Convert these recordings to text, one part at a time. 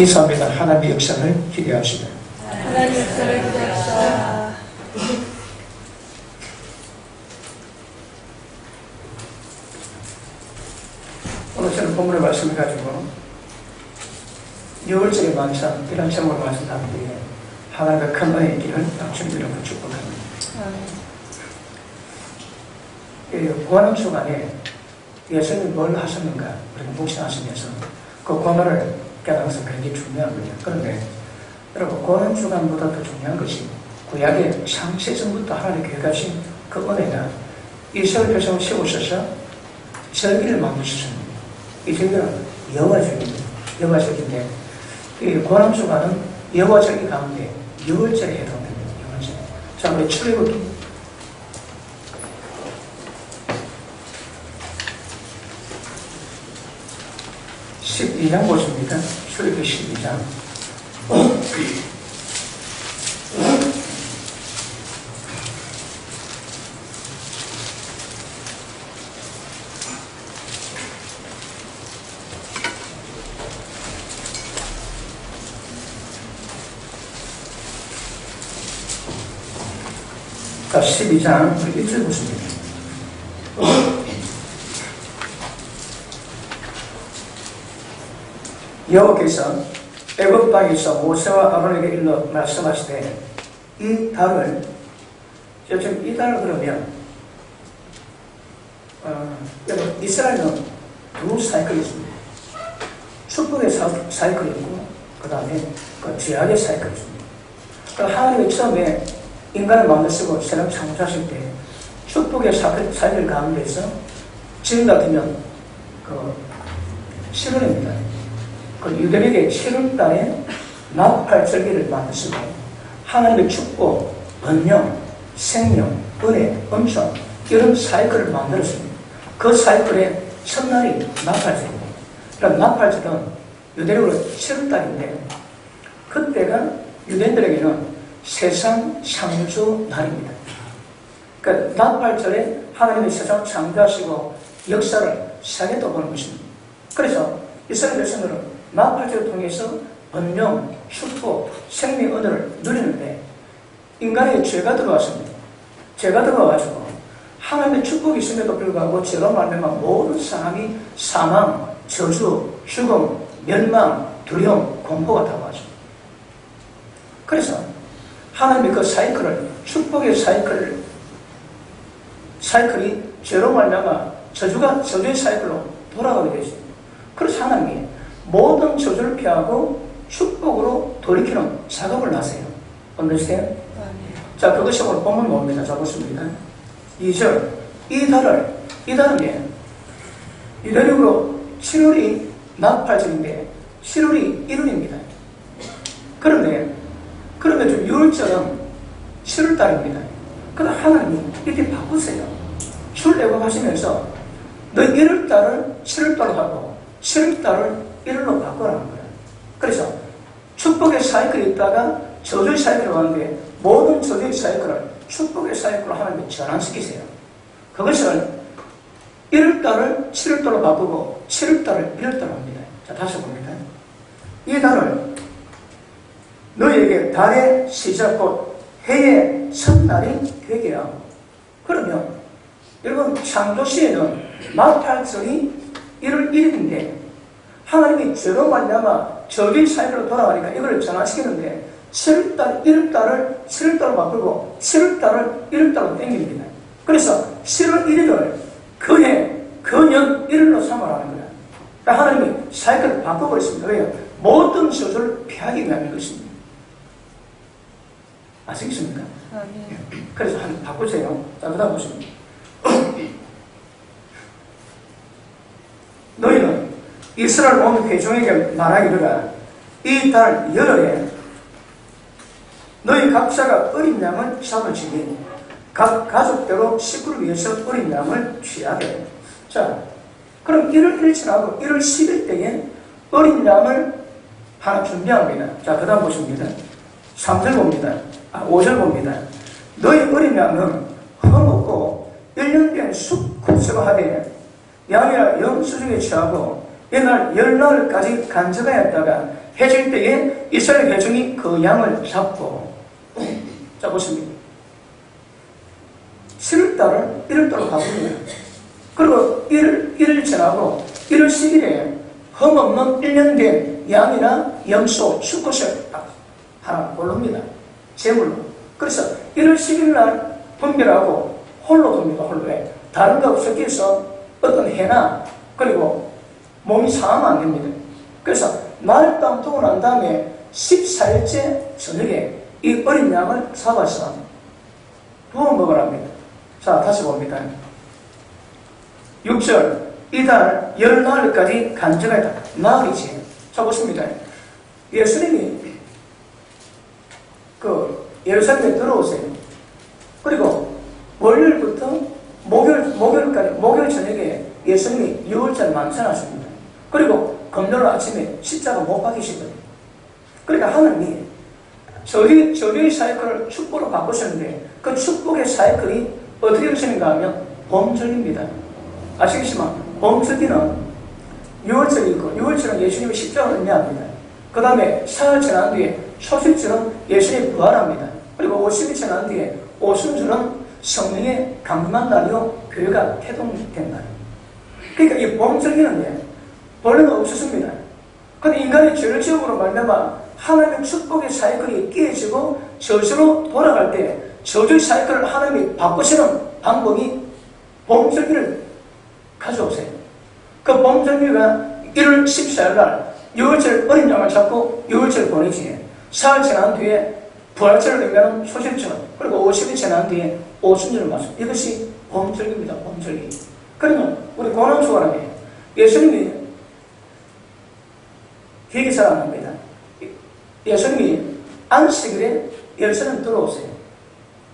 감사합니다. 하나님의 역사를 기대합시다. 하나님의 역사를 기대합시다. 오늘 저는 본문의 말씀을 가지고 6월절의 만찬 이런 제목으로 말씀드리는데 하나님의 큰 은혜 있기를 주님으로 축복합니다. 고난주간에 예수님이 뭘 하셨는가 우리가 묵상하시면서 그 고난을 깨달아서 굉장히 중요한 거죠. 그런데 여러분 고난주간보다 더 중요한 것이 구약의 창세전부터 하나님 계획하신 그 은혜가 이스라엘 백성을 세우셔서 절기를 만드셨습니다. 이 절기는 여호와절기인데 이 고난주간은 여호와절기 가운데 6월절에 해당됩니다. 6월절. 자, 우리 출애굽기 12장 보십니다. 출애굽기 12장. 자, 12장 1절 보십니다. 여호와께서 애굽 땅에서 모세와 아론에게 일러 말씀하시되 이 달을 지금 이 달을 그러면 이스라엘은 두 사이클이 있습니다. 축복의 사이클이 있고 그 다음에 그 죄악의 사이클이 있습니다. 하나님이 처음에 인간을 만드시고 세상 창조하실 때 축복의 사이클 가운데서 지금 같으면 그 7월입니다. 그 유대인에게 7월달에 나팔절기를 만드시고 하나님의 축복, 번영, 생명, 은혜, 은총 이런 사이클을 만들었습니다. 그 사이클의 첫날이 나팔절기입니다. 그럼 나팔절은 유대인으로 7월달인데 그때가 유대인들에게는 세상 창조 날입니다. 그러니까 나팔절에 하나님이 세상 창조하시고 역사를 세계 떠보는 것입니다. 그래서 이스라엘 백성들은 나팔절을 통해서 번영, 축복, 생명, 은혜를 누리는데 인간의 죄가 들어왔습니다. 죄가 들어와가지고 하나님의 축복이 있음에도 불구하고 죄로 말미암아 모든 사람이 사망, 저주, 죽음, 멸망, 두려움, 공포가 다가왔습니다. 그래서 하나님의 그 사이클을 축복의 사이클이 죄로 말미암아 저주의 사이클로 돌아가게 되었습니다. 그래서 하나님이 모든 저주를 피하고 축복으로 돌이키는 작업을 하세요. understand? 자, 그것이 오늘 본문 모입니다. 자, 보십니다. 2절. 이 달은 유대력으로 7월이 나팔절인데 7월이 1월입니다. 그런데 좀 6월절은 7월달입니다. 그러나 하나님이 이렇게 바꾸세요. 출애굽하시면서 너 1월달을 7월달로 하고 7월달을 1월로 바꾸라는 거예요. 그래서 축복의 사이클이 있다가 저주의 사이클로 가는데 모든 저주의 사이클을 축복의 사이클로 하나님이 전환시키세요. 그것을 1월달을 7월달로 바꾸고 7월달을 1월달로 합니다. 자, 다시 봅니다. 이 달을 너희에게 달의 시작 곧 해의 첫날이 되게 하고 그러면 여러분 창조시에는 나팔절이 1월 1일인데 하나님이 죄로 말미암아 저주의 사이클로 돌아가니까 이걸 전환시키는데 7월달, 1월달을 7월달로 바꾸고 7월달을 1월달로 땡깁니다. 그래서 7월 1일을 그년 1일로 삼아라는 거예요. 그러니까 하나님이 사이클을 바꿔버렸습니다. 왜요? 모든 저주를 피하기 위한 것입니다. 아시겠습니까? 그래서 한번 바꾸세요. 자, 그 다음 보십니다. 너희는 이스라엘 온 회중에게 말하기를 이 달 열흘에 너희 각자가 어린 양을 잡을지니 각 가족대로 식구를 위해서 어린 양을 취하게. 자, 그럼 1월 1일치하고 1월 10일 때에 어린 양을 하나 준비합니다. 자, 그 다음 보십니다. 3절 봅니다. 5절 봅니다. 너희 어린 양은 흠없고 1년 된 숙고체가 하되 양이라 영수증에 취하고 이날 10날까지 간증하였다가 해질 때에 이스라엘 회중이 그 양을 잡고, 자 보십니다. 11달을 1월달로 가보면, 그리고 1일 지나고 1월 10일에 흠없는 1년 된 양이나 염소, 수컷을 하나 고릅니다. 제물로. 그래서 1월 10일 날 분별하고 홀로 둡니다. 홀로에. 다른 거 섞여 있어 어떤 해나 그리고 몸이 상하면 안 됩니다. 그래서 날밤 두고 난 다음에 14일째 저녁에 이 어린 양을 잡아서 부어 먹으랍니다. 자, 다시 봅니다. 6절, 이달 10날까지 간증하였다. 나흘이지. 자, 보십니다. 예수님이 예루살렘에 들어오세요. 그리고 월요일부터 목요일까지, 목요일 저녁에 예수님이 6월절 만찬하십니다. 그리고 금요일 아침에 십자가 못 박히시거든요. 그러니까 하나님이 저주의 사이클을 축복으로 바꾸셨는데 그 축복의 사이클이 어떻게 되시는가 하면 봄절입니다. 아시겠지만 봄절기는 6월절이고 6월절은 예수님이 십자가를 의미합니다. 그 다음에 사흘 지난 뒤에 초실절은 예수님이 부활합니다. 그리고 50일 지난 뒤에 오순절은 성령의 강림한 날이요 교회가 태동된 날입니다. 그러니까 이 봄절기는 원래는 없었습니다. 그런데 인간의 죄를 지음으로 말미암아 하나님의 축복의 사이클이 깨지고 저주로 돌아갈 때 저주의 사이클을 하나님이 바꾸시는 방법이 봄절기를 가져오세요. 그 봄절기가 1월 14일 날 6월절 어린 양을 잡고 6월절 보내지. 사흘 지난 뒤에 부활절을 의미하는 소실절, 그리고 50일 지난 뒤에 오순절을 맞습니다. 이것이 봄절기입니다. 봄절기. 그러면 우리 고난주간에 예수님이 되게 사랑합니다. 예수님이 안식일에 예루살렘 들어오세요.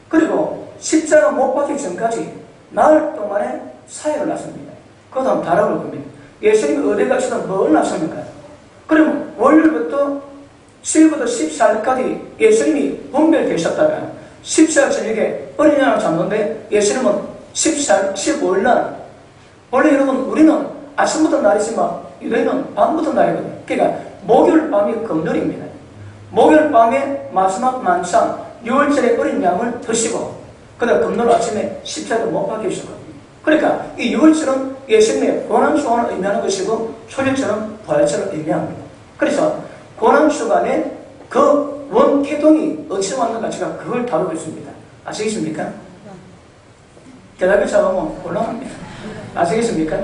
그리고 십자가 못 박히기 전까지 나흘 동안에 사역을 하십니다. 그 다음 달아올 겁니다. 예수님이 어디 가시든 뭘 하십니까? 그럼 월요일부터 10일부터 14일까지 예수님이 분별되셨다가 14일 저녁에 어린 양을 잡는데 예수님은 14일, 15일 날, 원래 여러분 우리는 아침부터 날이지만 유대인은 밤부터 날이거든요. 그러니까 목요일 밤이 금요일입니다. 목요일 밤에 마지막 만찬 6월절에 어린 양을 드시고 그 다음 금요일 아침에 십자가를 못 박히셨거든요. 그러니까 이 6월절은 예수님의 고난주간을 의미하는 것이고 초절절은 부활절을 의미합니다. 그래서 고난주간에 그 원태동이 어디서 왔는가 제가 그걸 다루고 있습니다. 아시겠습니까? 대답이 작으면 곤란합니다. 아시겠습니까?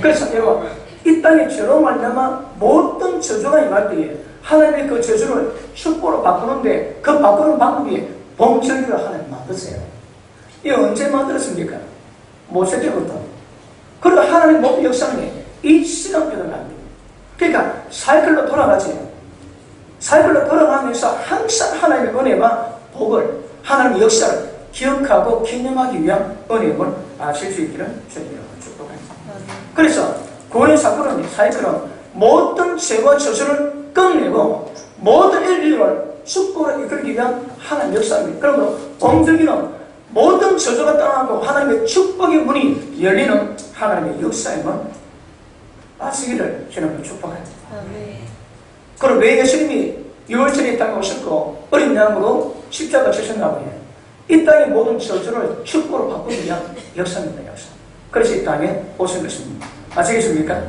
그래서 여러분 이 땅에 죄로 말미암아 모든 저주가 임할 때에 하나님의 그 저주를 축복으로 바꾸는데 그 바꾸는 방법이 봄절기를 하나님 만드세요. 이게 언제 만들었습니까? 모세때부터. 그리고 하나님 모든 역사는 이 시간표를 만듭니다. 그러니까 사이클로 돌아가지. 사이클로 돌아가면서 항상 하나님의 은혜와 복을, 하나님의 역사를 기억하고 기념하기 위한 은혜를 아실 수 있기를 주님으로 축복합니다. 그래서 구원의 사건은, 사이클은 모든 죄와 저주를 끝내고 모든 인류를 축복으로 이끌기 위한 하나님의 역사입니다. 그러므로 봄절기는 모든 저주가 떠나고 하나님의 축복의 문이 열리는 하나님의 역사임을 아시기를 주님으로 축복합니다. 그럼 왜 예수님이 6월절에 이 땅에 오셨고 어린 양으로 십자가 지셨나 보냐? 이 땅의 모든 저주를 축복으로 바꾸기 위한 역사입니다. 역사. 그래서 이 땅에 오신 것입니다. 아시겠습니까?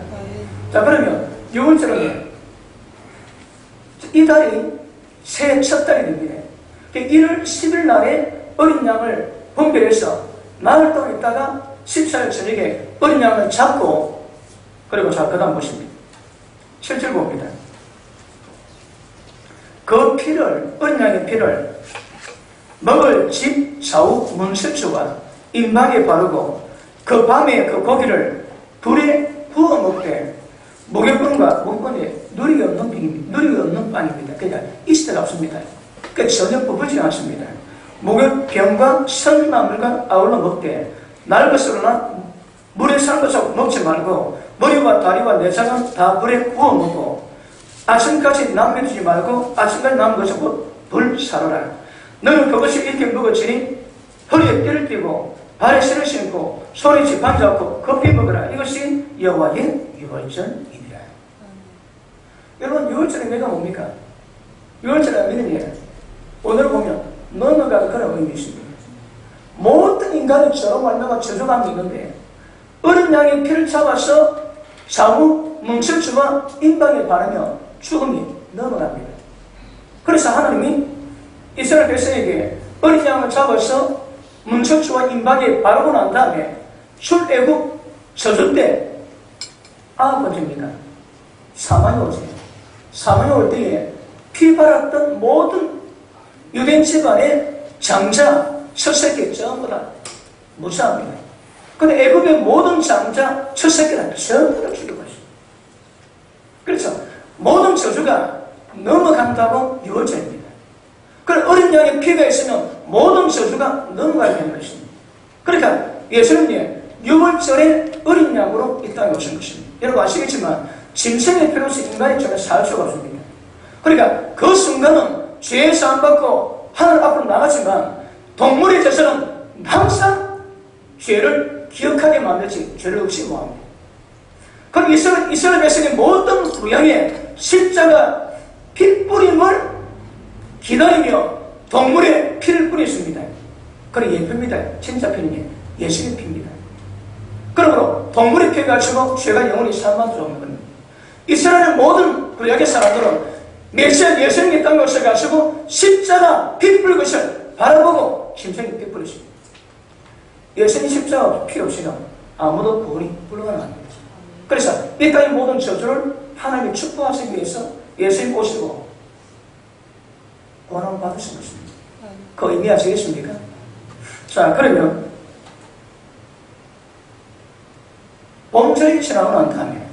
자, 그러면 6월절은 이 달이 새해 첫 달이 됩니다. 1월 10일 날에 어린 양을 분별해서 나흘 동안 있다가 14일 저녁에 어린 양을 잡고, 그리고 자, 그 다음 보십니다. 7절 봅니다. 그 피를, 어린 양의 피를 먹을 집 좌우 문설주와 임막에 바르고 그 밤에 그 고기를 불에 구워 먹되 목욕병과 목건에 누리가 없는 병입니다. 누리가 없는 빵입니다. 그러니까 있을 데가 없습니다. 그러니까 전혀 부풀지 않습니다. 목욕병과 선나물과 아울러 먹되 날 것으로나 물에 산 것으로 먹지 말고 머리와 다리와 내장은 다 불에 구워 먹고 아침까지 남겨두지 말고 아침까지 남은 것을 불 사르라. 너는 그것이 이렇게 먹어지니 허리에 띠를 띠고 발에 신을 신고 소리 지팡 잡고 커피 먹으라. 이것이 여호와의 유월절이니라. 여러분 6월절의 의미가 뭡니까? 6월절의 의미는 오늘 보면 넘어가는 그런 의미 있습니다. 모든 인간의 저로 말미암아 저주감이 있는데 어린 양의 피를 잡아서 사후 뭉쳐주와 인방에 바르며 죽음이 넘어갑니다. 그래서 하나님이 이스라엘 백성에게 어린 양을 잡아서 뭉쳐주와 인방에 바르고 난 다음에 출애굽 저주 때 아버지입니까? 사망이 오지. 사망이 올 때에 피 발았던 모든 유대인 집안의 장자 첫 새끼 전부 다 무사합니다. 근데 애굽의 모든 장자 첫 새끼를 전부 다 죽여버렸어요. 그렇죠? 모든 저주가 넘어간다고 6월절입니다. 그럼 어린 양의 피가 있으면 모든 저주가 넘어가야 되는 것입니다. 그러니까 예수님이 6월절에 어린 양으로 이 땅에 오신 것입니다. 여러분 아시겠지만 짐승의 피로서 인간이 전혀 살 수가 없습니다. 그러니까 그 순간은 죄의 사함받고 하늘 앞으로 나가지만 동물의 제사는 항상 죄를 기억하게 만들지 죄를 의심합니다. 그럼 이스라엘 백성의 모든 구약에 십자가 핏뿌림을 기다리며 동물의 피를 뿌렸습니다. 그런 예표입니다. 진짜 피는 예수의 피입니다. 그러므로 동물의 피가 가지고 죄가 영원히 사망할 수 없는 겁니다. 이스라엘의 모든 구약의 사람들은 메시아 예수님의 땅에 오셔가지고 십자가 피 뿌린 것을 바라보고 심성이 피 뿌렸습니다. 예수님 십자가 피 없이는 아무도 구원이 불가능합니다. 그래서 이 땅의 모든 저주를 하나님이 축복하시기 위해서 예수님 오시고 구원을 받으신 것입니다. 그 의미 아시겠습니까? 자, 그러면 봄절이 지나고 난 다음에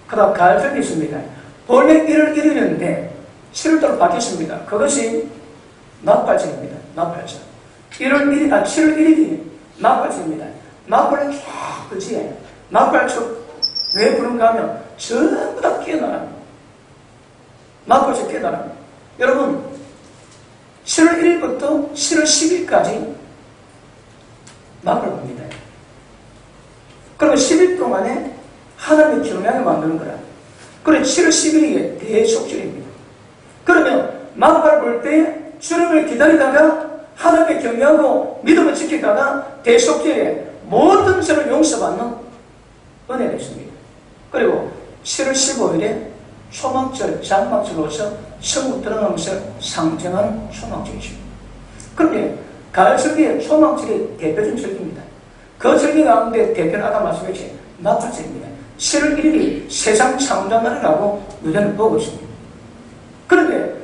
그 다음 가을절이 있습니다. 본래 1월 1일이었는데 7월달로 바뀌었습니다. 그것이 나팔절입니다. 나팔절. 7월 1일이 나팔절입니다. 나팔을 쫙 그지에 나팔절 왜 부른가 하면 전부 다 깨어나랍니다. 나팔절 깨어나랍니다. 여러분 7월 1일부터 7월 10일까지 나팔을 봅니다. 그러면 10일 동안에 하나님의 경향을 만드는 거라. 그래 7월 10일이 대속절입니다. 그러면 나팔 볼 때 주님을 기다리다가 하나님의 경외하고 믿음을 지키다가 대속절에 모든 죄를 용서받는 은혜가 있습니다. 그리고 7월 15일에 초막절, 장막절로서 천국 들어가는 것을 상징하는 초막절이십니다. 그런데 가을절기에 초막절이 대표적인 절기입니다. 그 절기 가운데 대표는 아까 말씀했지 나팔절입니다. 7월 1일이 세상 창조한 날이라고 유대는 보고 있습니다. 그런데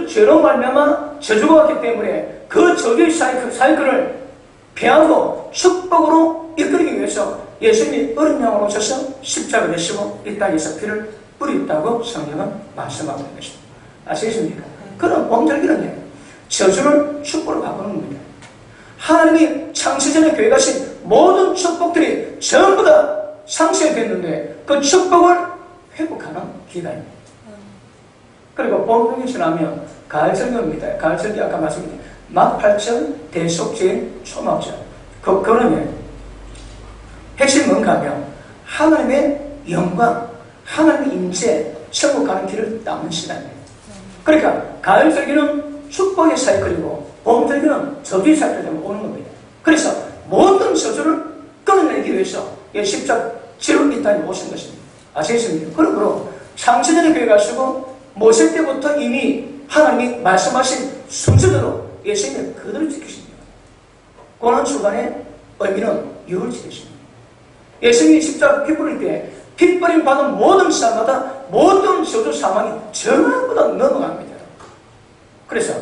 죄로 말미암아 저주가 왔기 때문에 그 저주의 사이클을 피하고 축복으로 이끌기 위해서 예수님이 어린 양으로 오셔서 십자가를 지시고 이 땅에서 피를 뿌렸다고 성경은 말씀하고 있는 것입니다. 아시겠습니까? 그런 봄절기는요, 저주를 축복으로 바꾸는 겁니다. 하나님이 창세전에 교회 가신 모든 축복들이 전부 다 상쇄됐는데 그 축복을 회복하는 기간입니다. 그리고 봄절기 지나면 가을절기 옵니다. 가을절기 아까 말씀드린 나팔절, 대속절, 초막절. 그러면 핵심은 뭔가 하면 하나님의 영광, 하나님의 임재, 천국 가는 길을 닦는 시간이에요. 그러니까 가을절기는 축복의 사이클이고 봄절기는 저주의 사이클이 오는 겁니다. 그래서 모든 저주를 끊어내기 위해서 십자가 지로 이 땅에 오신 것입니다. 아시겠습니까? 그러므로 창세전에 교회 가시고 모세 때부터 이미 하나님이 말씀하신 순서대로 예수님을 그대로 지키십니다. 고난 주간의 의미는 유월절이십니다. 예수님이 십자가 피 뿌릴 때 피 뿌림 받은 모든 사람마다 모든 저주 사망이 전부 다 넘어갑니다. 그래서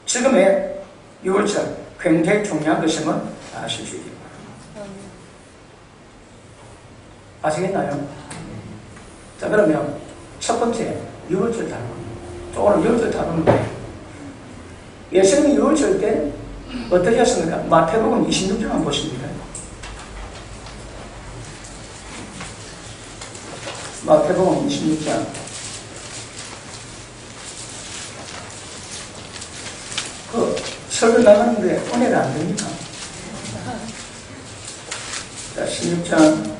지금의 유월절 굉장히 중요한 것임을 아십시오. 아시겠나요? 자, 그러면 첫 번째 유월절 다루고 오늘 유월절 다루는데 예수님이 유월절 때 어떻게 하셨는가? 마태복음 26장 한번 보십니다. 마태복음 26장 설교 나가는데 은혜가 안 됩니까? 자, 16장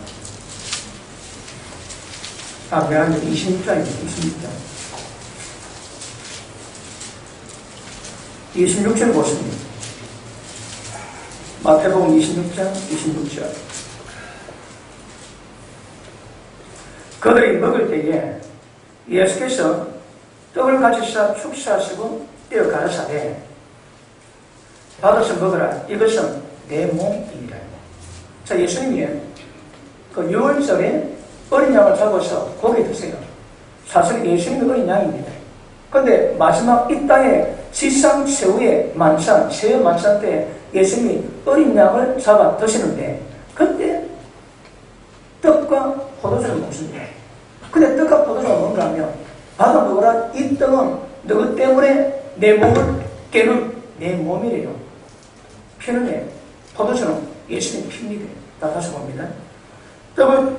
미안합니다. 26장입니다. 26장. 26절 보십니다. 마태복음 26장 26절. 그들이 먹을 때에 예수께서 떡을 가지사 축사하시고 떼어 가라사대 받아서 먹으라. 이것은 내 몸이니라. 자, 예수님이 그 6월절에 어린 양을 잡아서 고기 드세요. 사실 예수님이 어린 양입니다. 그런데 마지막 이 땅에 지상 최후의 만찬, 최후 만찬 때 예수님이 어린 양을 잡아 드시는데 그때 떡과 포도주를 먹습니다. 근데 떡과 포도주가 뭔가 하면 받아 먹으라. 이 떡은 너희 때문에 내 몸을 깨는 내 몸이래요. 피는 포도주는 예수님 피입니다. 다 다시 봅니다. 떡을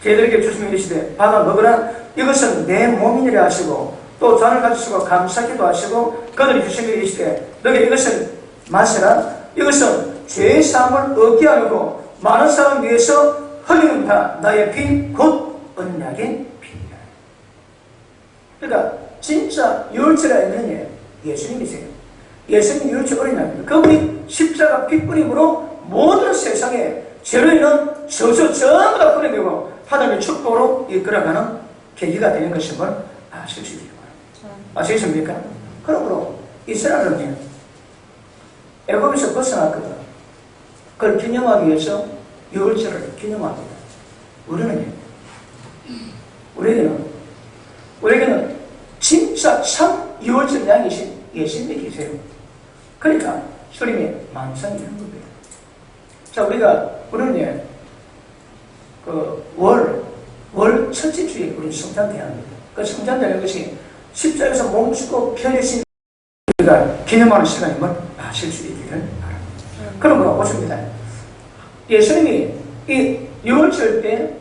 제들에게 주시면 이르시되 받아 먹으라. 이것은 내 몸이니라 하시고 또 잔을 가지시고 감사기도 하시고 그들이 주시면 이르시되 너희 이것을 마시라. 이것은 죄의 사함을 얻게 하려고 많은 사람 위해서 흘리는 바 나의 피 곧 언약의 피입니다. 그러니까 진짜 유월절에 있는 예수님이세요. 예수님 유월절 어린 양입니다. 그분이 십자가 핏뿌림으로 모든 세상에 죄로 인한 저주 전부 다 뿌려내고 하나님의 축복으로 이끌어가는 계기가 되는 것임을 아실 수 있기를 바랍니다. 아시겠습니까? 그러므로 이스라엘은 애굽에서 벗어났거든. 그걸 기념하기 위해서 유월절을 기념합니다. 우리에게는 진짜 참 유월절 양이신 예수님이 계세요. 그러니까 주님이 만찬이 있는 겁니다. 자, 우리는 월 첫째 주에 우리 성탄대야 합니다. 그 성탄되는 것이 십자가에서 몸주고 편해진 우리가 기념하는 시간임을 아실 수 있기를 바랍니다. 그러므로 보십니다. 예수님이 이 유월절 때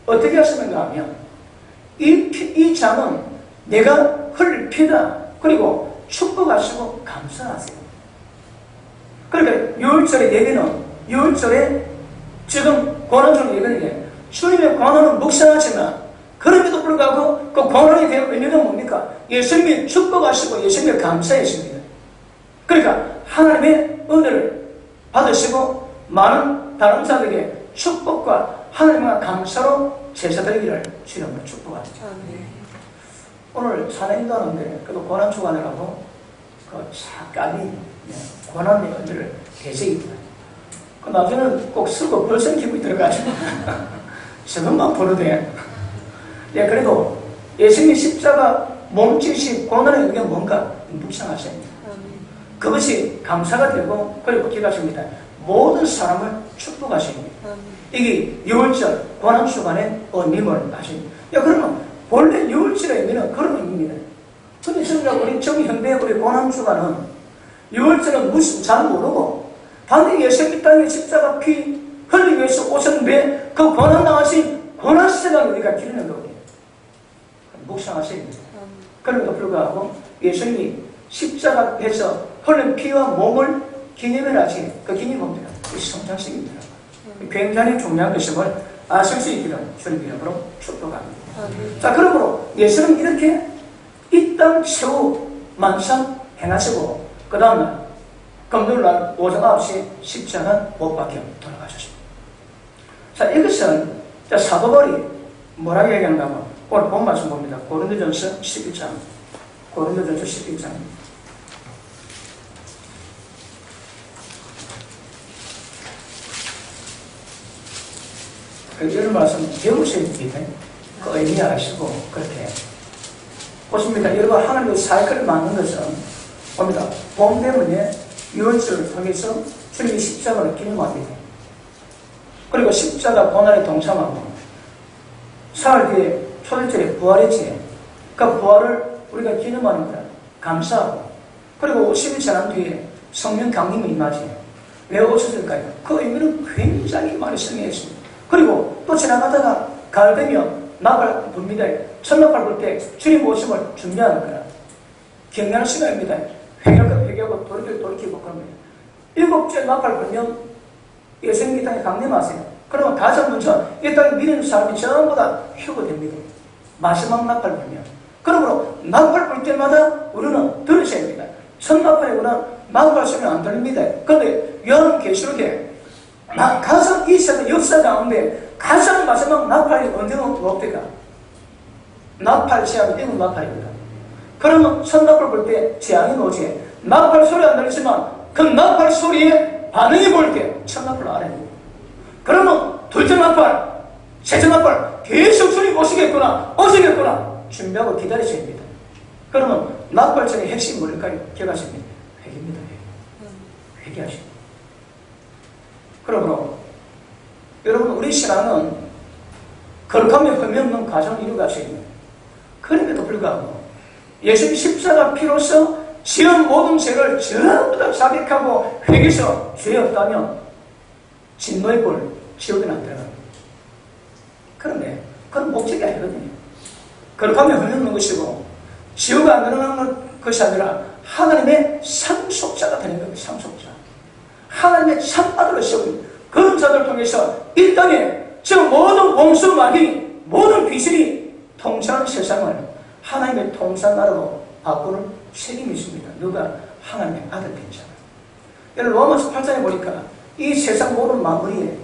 어떻게 하시는가 하면 이 잔은 내가 흘릴 피다. 그리고 축복하시고 감사하세요. 그러니까 유월절의 예배는 유월절에 지금 권한주는 예배는 주님의 권한은 묵상하지만 그럼에도 불구하고 그 권한이 되는 의미가 뭡니까? 예수님이 축복하시고 예수님의 감사했습니다. 그러니까 하나님의 은혜를 받으시고 많은 다른 자들에게 축복과 하나님과 감사로 제사드리기를 주님을 축복합니다. 오늘 찬양도 하는데 그래도 고난 주간이라고 그 잠깐이 고난의 은혜를 되새깁니다. 그 나중에는 꼭 쓰고 벌써 기분이 들어가지고 저것만 보르되 그래도 예수님이 십자가 몸짓이 고난의 의미가 뭔가 묵상하셔야 합니다. 그것이 감사가 되고 그리고 기도하십니다. 모든 사람을 축복하십니다. 이게 유월절 고난주간의 의미를 아십니다. 그러면 원래 유월절의 의미는 그런 의미입니다. 근데 진짜 우리 정현대 우리 고난주간은 유월절은 무슨 잘 모르고 반대 예수님 땅에 십자가 피 흘리기 위해서 오셨는데 그 고난당하신 고난시대가 우리가 기르는 거거든요. 묵상하셔야 됩니다. 그럼에도 불구하고 예수님이 십자가에서 흘린 피와 몸을 기념을 하지 그 기념이 뭡니까? 그 성장식입니다. 굉장히 중요한 것임을 아실 수 있기를 주님 이름으로 축복합니다. 자, 그러므로 예수는 이렇게 이 땅 최후 만상 행하시고 그 다음날 금요일날 오전 9시 십자가 못 박혀 돌아가셨습니다. 자, 이것은 사도 바울이 뭐라고 얘기하는가 하면 오늘 본 말씀 봅니다. 고린도전서 11장 고린도전서 11장 이런 말씀 배우셔야 됩니다. 그 의미 아시고 그렇게 보십니까? 여러분 하나님의 사역을 만든 것은 봅니다. 봄 때문에 유월절을 통해서 주님이 십자가를 기념합니다. 그리고 십자가 고난에 동참하고 사흘 뒤에 초대절에 부활했지. 그 부활을 우리가 기념하는 거야. 감사하고 그리고 50일 지난 뒤에 성령 강림이 임하지. 왜 오셨을까요? 그 의미는 굉장히 많이 설명했습니다. 그리고 또 지나가다가 가을 되면 나팔 붑니다. 첫나팔 불 때 주님 오심을 준비하는 거야. 경건한 시간입니다. 회개할 것 회개하고 돌이키고 그럽니다. 7째 나팔 불면 예수님이 이 땅에 강림하세요. 그러면 가장 먼저 이 땅에 믿는 사람이 전부 다 휴거됩니다. 마지막 나팔 불면. 그러므로 나팔 불 때마다 우리는 들으셔야 됩니다. 첫 나팔이구나 나팔 소리는 안 들립니다. 그런데 요한계시록에 가장 이 세상 역사 가운데 가장 마지막 나팔이 언제는 옵니까? 나팔 재앙이 이건 나팔입니다. 그러면 첫 나팔 불 때 재앙이 오지. 나팔 소리 안 들리지만 그 나팔 소리에 반응이 보일 때 첫 나팔 안 해요. 그러면 둘째 나팔, 셋째 나팔 계속 소리 오시겠구나 준비하고 기다리셔야 됩니다. 그러면 나팔 전의 핵심이 뭘까요? 기억하십니까? 회개입니다. 회개하십니다. 그러므로 여러분 우리 신앙은 거룩하며 흠이 없는 과정을 이루어가셔야 됩니다. 그럼에도 불구하고 예수님 십자가 피로써 지은 모든 죄를 전부 다 자백하고 회개해서 죄 없다면 진노의 볼 지옥에는 안 들어갑니다. 그런데 그건 목적이 아니거든요. 거룩하며 흠이 없는 것이고 지옥에 안 들어가는 것이 아니라 하나님의 상속자가 되는 겁니다. 상속자. 하나님의 참아들을 세우는 그런 자들을 통해서 이 땅에 저 모든 원수 마귀 모든 귀신이 통치하는 세상을 하나님의 통치나라로 바꾸는 책임이 있습니다. 누가? 하나님의 아들 된 자가. 여러분 로마서 8장에 보니까 이 세상 모든 만물이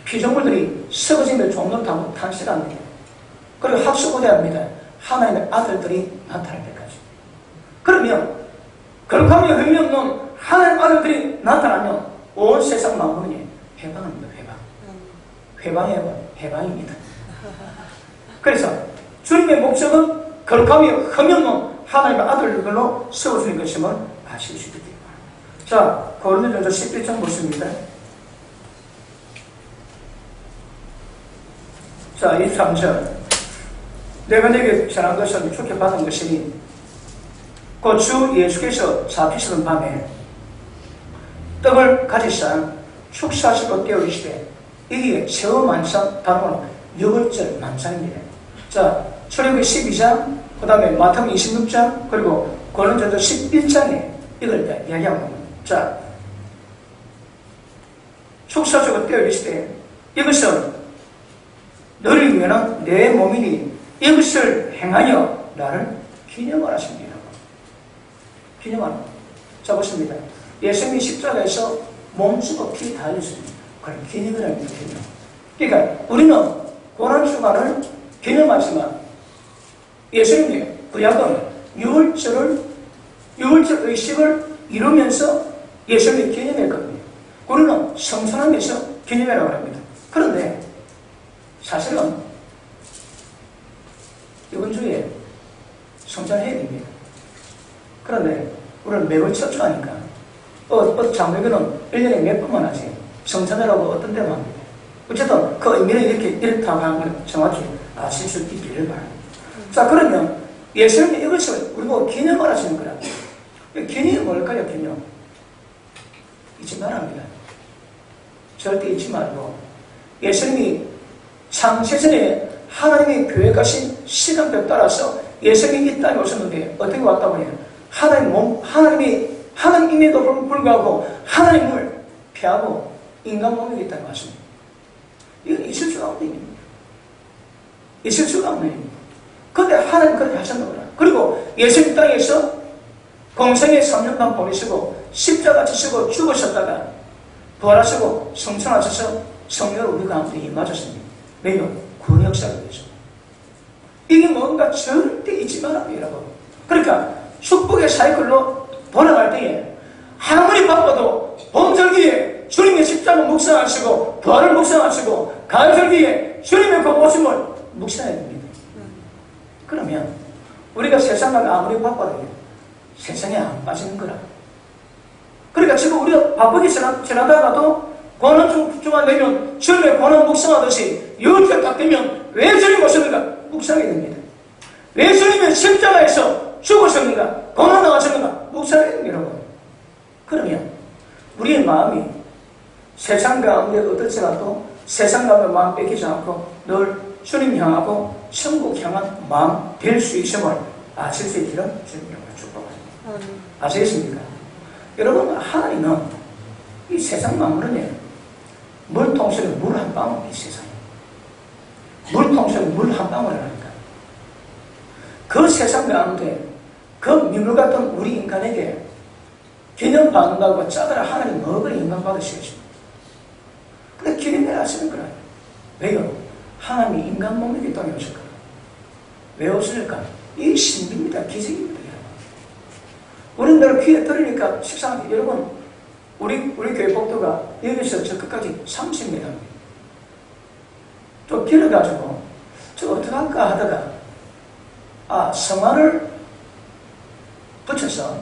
피조물들이 썩어지며 종로 타고 탄식합니다. 그리고 합수고대합니다. 하나님의 아들들이 나타날 때까지. 그러면 거룩하며 흠이 없는 하나님의 아들들이 나타나면 온 세상 만물이 해방합니다. 해방입니다. 그래서 주님의 목적은 거룩하며 흠이 없는 하나님의 아들들로 세워주는 것임을 아실 수 있기 때문입니다. 자, 고린도전서 11장 보십니다. 자, 23절. 내가 내게 전한 것은 주께 받은 것이니 곧 주 예수께서 잡히시는 밤에 떡을 가지사 축사하시고 깨우시되 이게 세워 만상, 다음은 6월절 만상입니다. 자, 출애굽기 12장, 그 다음에 마태복음 26장, 그리고 고린도전서 11장에 이걸 이야기하고 있습니다. 자, 축사하시고 깨우시되 이것은 너를 위하는 내 몸이니 이것을 행하여 나를 기념을 하십니다. 기념하는. 자, 보십니다. 예수님이 십자가에서 몸쓰고 피 다 흘렸습니다. 그걸 기념을 합니다. 기념. 그러니까 우리는 고난주간을 기념하지만 예수님이 구약은 유월절 의식을 이루면서 예수님이 기념했거든요. 우리는 성찬하면서 기념이라고 합니다. 그런데 사실은 이번 주에 성찬해야 됩니다. 그런데 우리는 매월 첫주하니까 장로교는 1년에 몇 번만 하지 성찬회라고 어떤 데만 합니다. 어쨌든 그 의미를 이렇다고 하는 걸 정확히 아실 수 있기를 바랍니다. 자, 그러면 예수님이 이것을 우리가 기념을 하시는 거라. 기념이 뭘까요? 기념. 잊지 말아야 합니다. 절대 잊지 말고 예수님이 창세전에 하나님의 교회 가신 시간표에 따라서 예수님이 이 땅에 오셨는데 어떻게 왔다고 해요? 하나님임에도 불구하고 하나님을 피하고 인간 몸이 있다고 하십니다. 이건 있을 수가 없는 일입니다. 있을 수가 없는 일입니다. 그런데 하나님 그렇게 하셨는 거라. 그리고 예수님 땅에서 공생애 3년간 보내시고 십자가 지시고 죽으셨다가 부활하시고 성천하셔서 성령을 우리 가운데 임하셨습니다. 왜요? 구원 역사를 위해서. 이게 뭔가 절대 잊지 말아요, 여러분. 그러니까 축복의 사이클로 돌아갈 때에 아무리 바빠도 범절기에 주님의 십자가 묵상하시고 부활을 묵상하시고 가을절기에 주님의 그 오심을 묵상해야 됩니다. 그러면 우리가 세상 가면 아무리 바빠도 세상에 안 빠지는 거라. 그러니까 지금 우리가 바쁘게 지나다가도 고난 중간 되면 주님의 고난 묵상하듯이 유월절 딱 되면 왜 주님 오셨는가 묵상해야 됩니다. 왜 주님의 십자가에서 죽으셨는가 고난 당하셨는가 묵상해야 됩니다. 여러분. 그러면 우리의 마음이 세상 가운데 어떨지라도 세상 가운데 마음 뺏기지 않고 늘 주님 향하고 천국 향한 마음 될 수 있음을 아실 수 있기를 주님으로 축복합니다. 아시겠습니까? 여러분, 하나님은 이 세상 만물은 물통속에 물 한 방울, 이 세상에 물통속에 물 한 방울을 하니까 그 세상 가운데 그 미물 같은 우리 인간에게 기념 받는다고 짜들어 하나님 뭐를 인간 받으시겠습니까? 근데 기념을 하시는 거라. 왜요? 하나님이 인간 몸에게 땅에 오실 거라. 왜 오실까? 이 신비입니다. 기적입니다. 우리는 늘 귀에 들으니까 식상하게 여러분 우리 교회 복도가 여기서 저 끝까지 30m입니다. 또 길어가지고 저 어떡할까 하다가 성화를 붙여서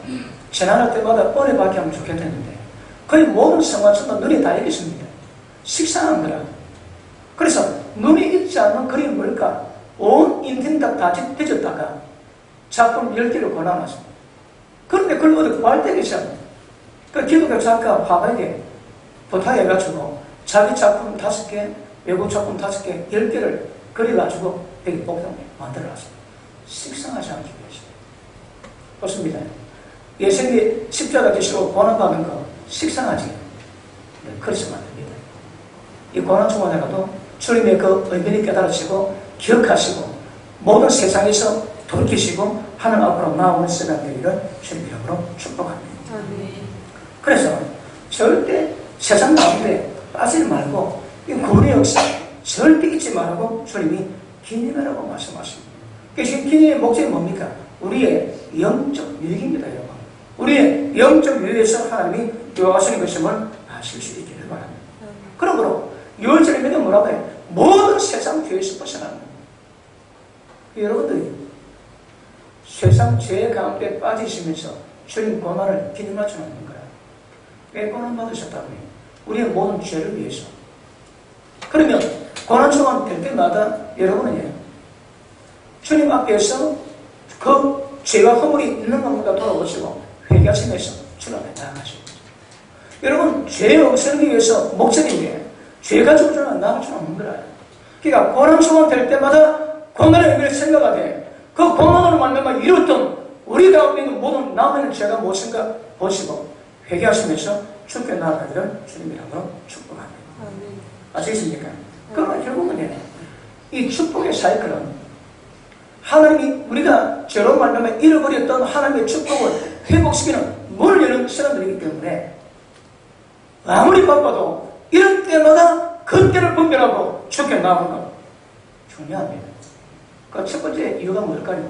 지나갈 때마다 은혜받게 하면 좋겠는데 거의 모든 성화처럼 눈이 다 있습니다. 식상한 거라. 그래서 눈이 있지 않는 그림이 뭘까? 온 인생답 다 뒤졌다가 작품 10개를 골라놨습니다. 그런데 그걸 어디 구할 때가 있어요. 그 기독교 작가 화가에게 부탁해가지고 자기 작품 5개, 외국 작품 5개, 10개를 그려가지고 여기 복장을 만들어놨습니다. 식상하지 않기 위해서. 좋습니다. 예수님이 십자가 지시고 고난받는 거 식상하지? 네, 그러시면 안 됩니다. 이 고난 중간에라도 주님의 그 의미를 깨달으시고 기억하시고 모든 세상에서 돌이키시고 하나님 앞으로 나오는 시간 되기를 주님 이름으로 축복합니다. 그래서 절대 세상 가운데 빠지지 말고 이 구원의 역사 절대 잊지 말고 주님이 기념하라고 말씀하십니다. 그래서 기념의 목적이 뭡니까? 우리의 영적 유익입니다. 여러분. 우리의 영적 유익에서 하나님이 요하시는 것임을 아실 수 있기를 바랍니다. 그러므로 6월절에 믿으면 뭐라고 해요? 모든 세상 죄에서 벗어나는 여러분들이 세상 죄 가운데 빠지시면서 주님 고난을 기념하지 않는 거야. 왜 고난 받으셨다고요? 우리의 모든 죄를 위해서. 그러면 고난 초간 될 때마다 여러분은 주님 앞에서 그 죄와 허물이 있는 것보다 돌아오시고 회개하시면서 주님 앞에 나아가시고. 여러분 죄 없애기 위해서 목적인데 죄 가지고 주님 나아갈 수 없는 거야. 그러니까 고난 초간 될 때마다 고난의 의미를 생각하되 그 고난으로 말미암아 이뤘던 우리 가운데 있는 모든 남은 죄가 무엇인가 보시고 회개하시면서 주께 나아가기를 주님 이름으로 축복합니다. 아시겠습니까? 그러면 결국은 이 축복의 사이클은 하나님이 우리가 죄로 말미암아 잃어버렸던 하나님의 축복을 회복시키는 문을 여는 사람들이기 때문에 아무리 바빠도 이럴 때마다 그때를 분별하고 주께 나아가는 것 중요합니다. 그 첫 번째 이유가 뭘까요?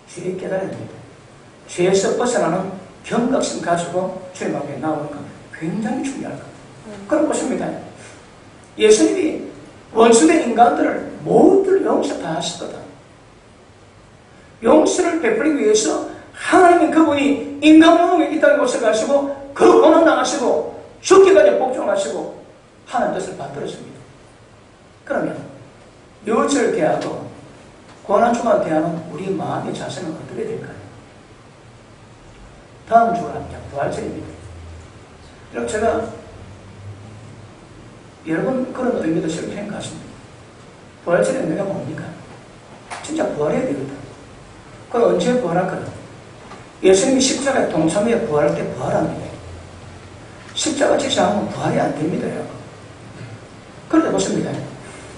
죄에 깨달아야 됩니다. 죄에서 벗어나는 경각심 가지고 주님 앞에 나오는 것 굉장히 중요할 겁니다. 그럼 보십니다. 예수님이 원수된 인간들을 모두 용서 다 하셨거든. 용서를 베풀기 위해서 하나님은 그분이 인간 몸에 이 땅에 오셔가시고 그 고난 당하시고 죽기까지 복종하시고 하나님 뜻을 받들었습니다. 그러면 유월절을 대하고 고난 주간 대하는 우리 마음의 자세는 어떻게 될까요? 다음 주가 부활절입니다. 여러분 제가 여러 번 그런 의미도 실패한 것 같습니다. 부활절의 의미가 뭡니까? 진짜 부활해야 되거든. 그럼 언제 부활할까요? 예수님이 십자가에 동참해 부활할 때 부활합니다. 십자가 지지 않으면 부활이 안 됩니다. 그런데 보십니다.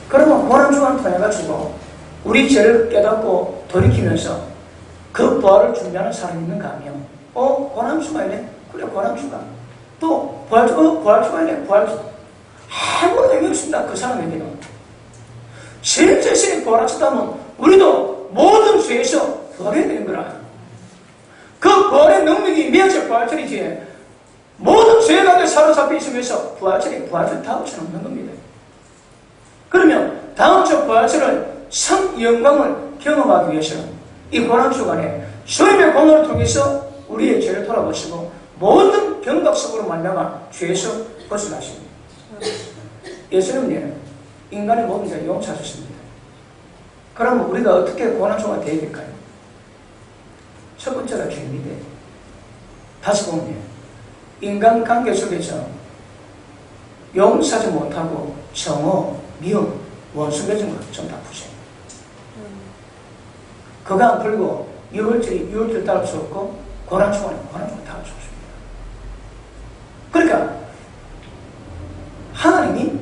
그러면 고난주간 통해가지고 우리 죄를 깨닫고 돌이키면서 그 부활을 준비하는 사람이 있는가 하면 고난주간이네? 그래 고난주간. 또 부활주간이네? 부활주간. 아무런 의미 없습니다. 그 사람에게는. 제 자신이 부활하셨다면 우리도 모든 죄에서 부활해야 되는 거라. 그 부활의 능력이 임해야지 부활절이지. 모든 죄 가운데 사로잡혀 있으면서 부활절 다음 주는 없는 겁니다. 그러면 다음 주 부활절을 성 영광을 경험하기 위해서는 이 고난주간에 주님의 고난을 통해서 우리의 죄를 돌아보시고 모든 경각 속으로 말미암아 죄에서 벗어나십니다. 예수님은 인간의 모든 죄를 용서하셨습니다. 그러면 우리가 어떻게 고난주간 되어야 될까요? 첫 번째가 죄입니다. 다시 보면 인간관계 속에서 용서하지 못하고 정오, 미움, 원수 맺은 것 좀 다 푸세요. 그거 안 풀고 6월절 따를 수 없고 고난주간에 따를 수 없습니다. 그러니까 하나님이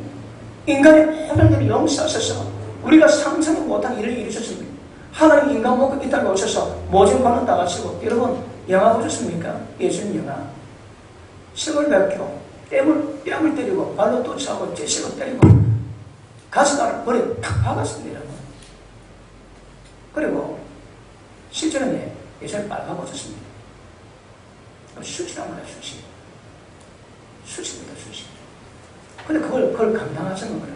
인간의 모든 일을 용서하셔서 우리가 상상도 못한 일을 이루셨습니다. 하나님 인간 먹고 이 땅에 오셔서 모진 관을 따가시고, 여러분 영화 보셨습니까? 예수님 영화. 침을 뱉고 뺨을 때리고 발로 또 차고 째시고 때리고 가슴을 머리에 탁 박았습니다. 여러분. 그리고 실제로는 예수님 빨가벗었습니다. 수치란 말이야, 수치. 수치입니다, 수치. 근데 그걸 감당하시는 거예요.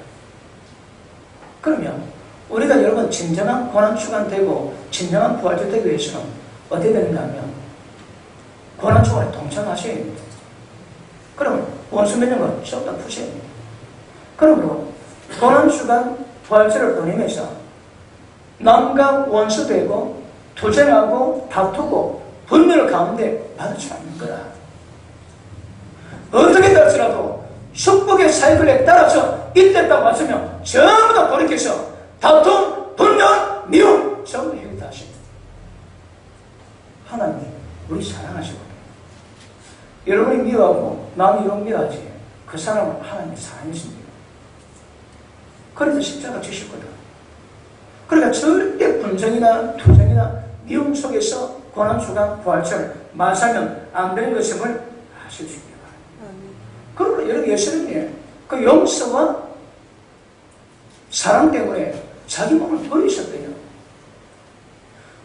그러면 우리가 여러분 진정한 고난주간되고 진정한 부활주되기 위해서는 어떻게 되는가 하면 고난주간에 동참하셔야 됩니다. 그러면 원수 맺는 썩 다 푸셔야 됩니다. 그러므로 고난주간 부활주를 보내면서 남과 원수되고 투쟁하고 다투고 분노를 가운데 받지 않는 거라. 어떻게 될지라도 축복의 사이클에 따라서 이때딱 맞으면 전부 다 돌이켜서 다툼, 분열, 미움 전부 해결다 하십니다. 하나님이 우리 사랑하시거든요. 여러분이 미워하고 남이 여러분 미워하지, 그 사람은 하나님의 사랑이십니다. 그래서 십자가 주셨거든. 그러니까 절대 분쟁이나 투쟁이나 미움 속에서 고난주간 부활절 마사면 안 되는 것임을 아실 수 있습니다. 그러므로 여러분 예수님이 그 용서와 사랑 때문에 자기 몸을 버리셨대요.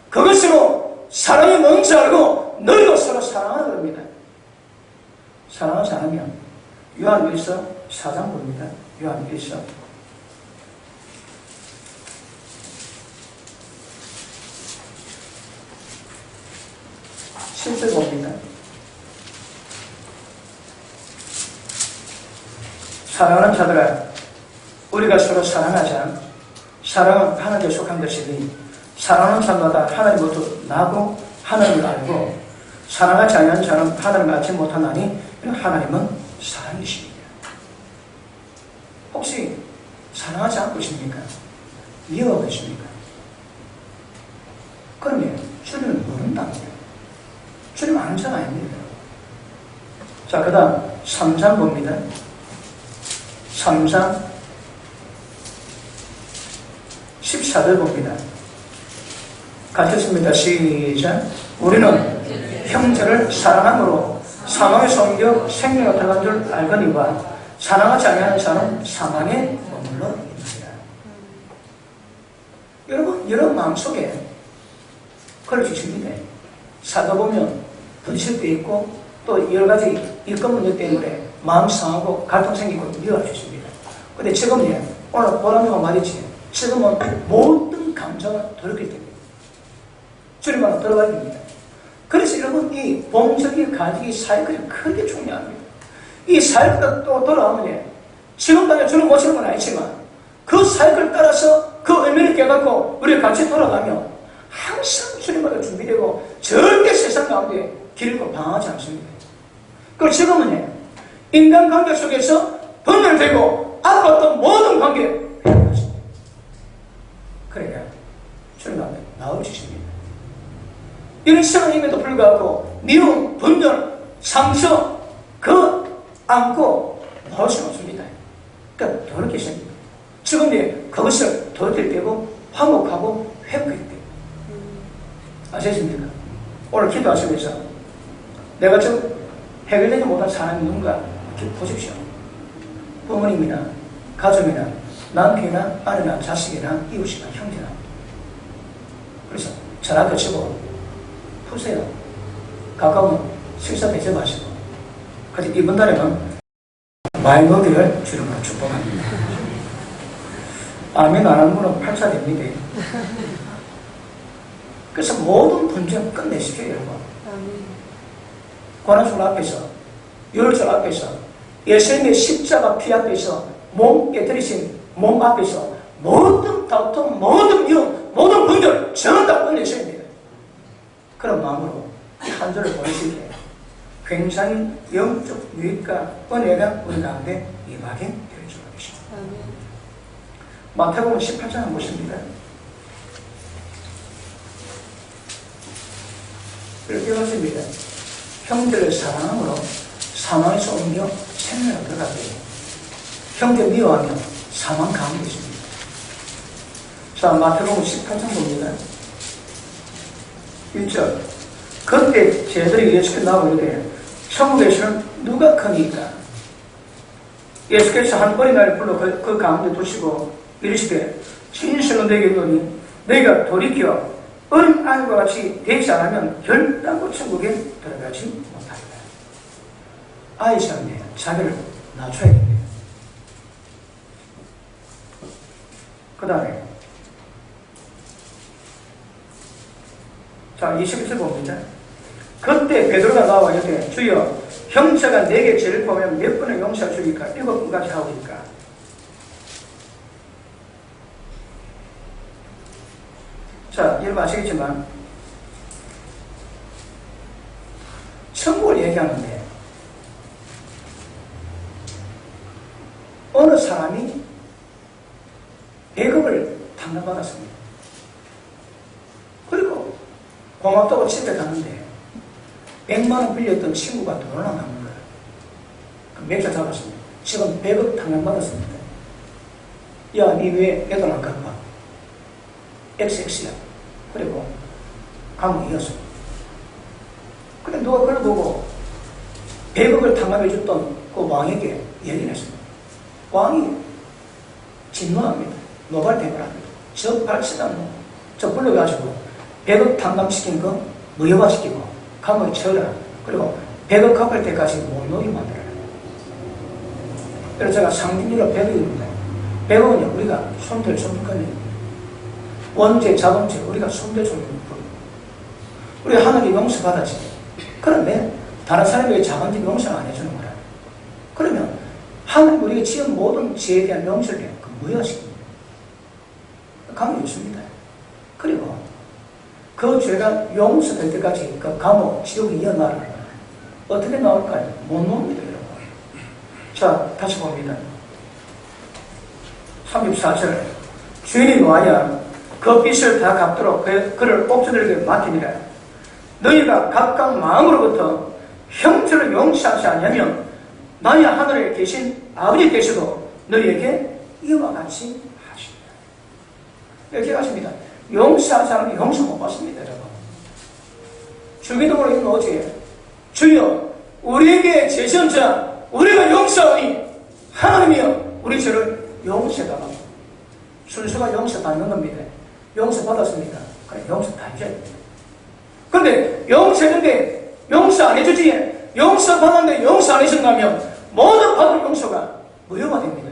그것으로 사랑이 뭔지 알고 너희도 서로 사랑하는 겁니다. 사랑하지 않으면 요한일서 4장 봅니다. 요한일서 7절 봅니다. 사랑하는 자들아, 우리가 서로 사랑하자. 사랑은 하나님께 속한 것이니 사랑하는 자마다 하나님부터 나고 하나님을 알고 사랑하지 아니하는 자는 하나님을 알지 못하나니 하나님은 사랑이십니다. 혹시 사랑하지 않고 계십니까? 미워하고 계십니까? 그러면 주님은 모른답니다. 주님 아는 자가 아닙니다. 자, 그 다음 3장 봅니다. 3장 14절 봅니다. 같이 읽습니다. 시작. 우리는 형제를 사랑함으로 사망에서 옮겨 생명에 들어간 줄 알거니와 사랑하지 아니하는 자는 사망에 머물러 있느니라. 여러분, 여러분 마음속에 걸어주십니다. 살다 보면 부딪힐 때 있고 또 여러 가지 일감 문제 때문에 마음 상하고 갈등 생기고 미워할 수 있습니다. 근데 지금은 오늘 보람이가 말이지, 지금은 모든 감정을 돌이킬 때입니다. 주님만 들어가야 됩니다. 그래서 여러분 이 본적이 가지기 사이클이 크게 중요합니다. 이 사이클이 또 돌아오면 지금 당에 주님 모시는 건 아니지만 그 사이클을 따라서 그 의미를 깨닫고 우리가 같이 돌아가면 항상 주님마다 준비되고 절대 세상 가운데 길고 방황하지 않습니다. 그리고 지금은 인간관계 속에서 분열되고 아팠던 모든 관계 회복하십니다. 그러니까 주님 앞에 나오시십니다. 이런 시간임에도 불구하고 미움, 분열, 상처 그 안고 나올 수는 없습니다. 그러니까 돌이키십니다. 지금 그것을 돌이킬 때고 화목하고 회복할 때 아시겠습니까? 오늘 기도하시면서 내가 지금 해결되지 못한 사람이 누군가 이렇게 보십시오. 부모님이나 가족이나 남편이나 아내나 자식이나 이웃이나 형제나. 그래서 전화 거치고 푸세요. 가까우면 식사 대접 마시고. 그래서 이번 달에는 말먹이를 주름으로 축복합니다. 아멘 안 하는 분은 팔자 됩니다. 그래서 모든 분쟁 끝내시켜요, 여러분. 고난주일 앞에서, 유월절 앞에서, 예수님의 십자가 피 앞에서, 몸 깨뜨리신 몸 앞에서, 모든 다툼, 모든 미움, 모든 분들 전부 다 끝내셔야 됩니다. 그런 마음으로 한 주를 보내실 때 굉장히 영적 유익과 은혜가 우리 가운데 임하게 될 줄 믿습니다. 마태복음 18장 한번 보십니다. 이렇게 말씀입니다. 형제를 사랑함으로 사망에서 옮겨 생명을 들어가게 돼요. 형제 미워하면 사망 가운데 있습니다. 자, 마태복음 18장 봅니다. 1절. 그때 제자들이 예수께서 나오고 이렇게 천국에서는 누가 크니까? 예수께서 한 어린아이를 불러 그 가운데 두시고 이르시되 진실로 내게 이르노니 너희가 돌이켜 어린아이와 같이 되지 않으면 결단코 천국에 들어가지 못하리라. 아이 시간에 자기를 낮춰야 됩니다. 그 다음에 자 21절 봅니다. 그때 베드로가 나와 이렇게 주여 형제가 내게 죄를 보면 몇 번을 용서해 주니까 7번까지 하오니까. 자 여러분 아시겠지만 천국을 얘기하는데 어느 사람이 배급을 탕감받았습니다. 그리고 고맙다고 집에 가는데 100만원 빌렸던 친구가 돈을 안 갚는 거예요. 맥주 잡았습니다. 지금 100억 탕감받았습니다. 야, 니 왜 내 돈 안 갚아? XX야. 그리고 감옥 이었어. 근데 누가 그걸 보고 100억을 탕감해 줬던 그 왕에게 얘기를 했습니다. 왕이 진노합니다. 노발대발합니다. 저 발치다 저 불러가지고 100억 탕감시킨 거 무효화시키고 감옥에 채워라. 그리고 100억 갚을 때까지 못 놀게 만들어라. 그래서 제가 상징적으로 100억입니다. 100억은요 우리가 손댈 수 없는 거예요. 원죄, 자본죄 우리가 손댈 수 없는 거. 우리 하나님 용서받았지. 그런데 다른 사람에게 자본죄 용서를 안 해주는 거라. 그러면 하나님 우리가 지은 모든 죄에 대한 용서를 무효화시킵니다. 감옥이 있습니다. 그리고 그 죄가 용서될 때까지 그 감옥, 지옥이 이어나가는 거예요. 어떻게 나올까요? 못 나옵니다, 여러분. 자, 다시 봅니다. 34절. 주인이 와야 그 빚을 다 갚도록 그를 옥주들에게 맡기니라. 너희가 각각 마음으로부터 형제를 용서하지 않으면 만약 하늘에 계신 아버지께서도 너희에게 이와 같이 하십니다. 이렇게 하십니다. 용서하지 않으면 용서 못 받습니다, 여러분. 주기도문에 있는 오직 주여 우리에게 죄지은 자 우리가 용서하오니 하나님이여 우리 죄를 용서해달라고. 순수가 용서받는 겁니다. 용서받았습니다. 그래 용서 다 해줘야 됩니다. 그런데 용서했는데 용서 안 해주지. 용서받았는데 용서 안 해준다면 모든 받은 용서가 무효가 됩니다.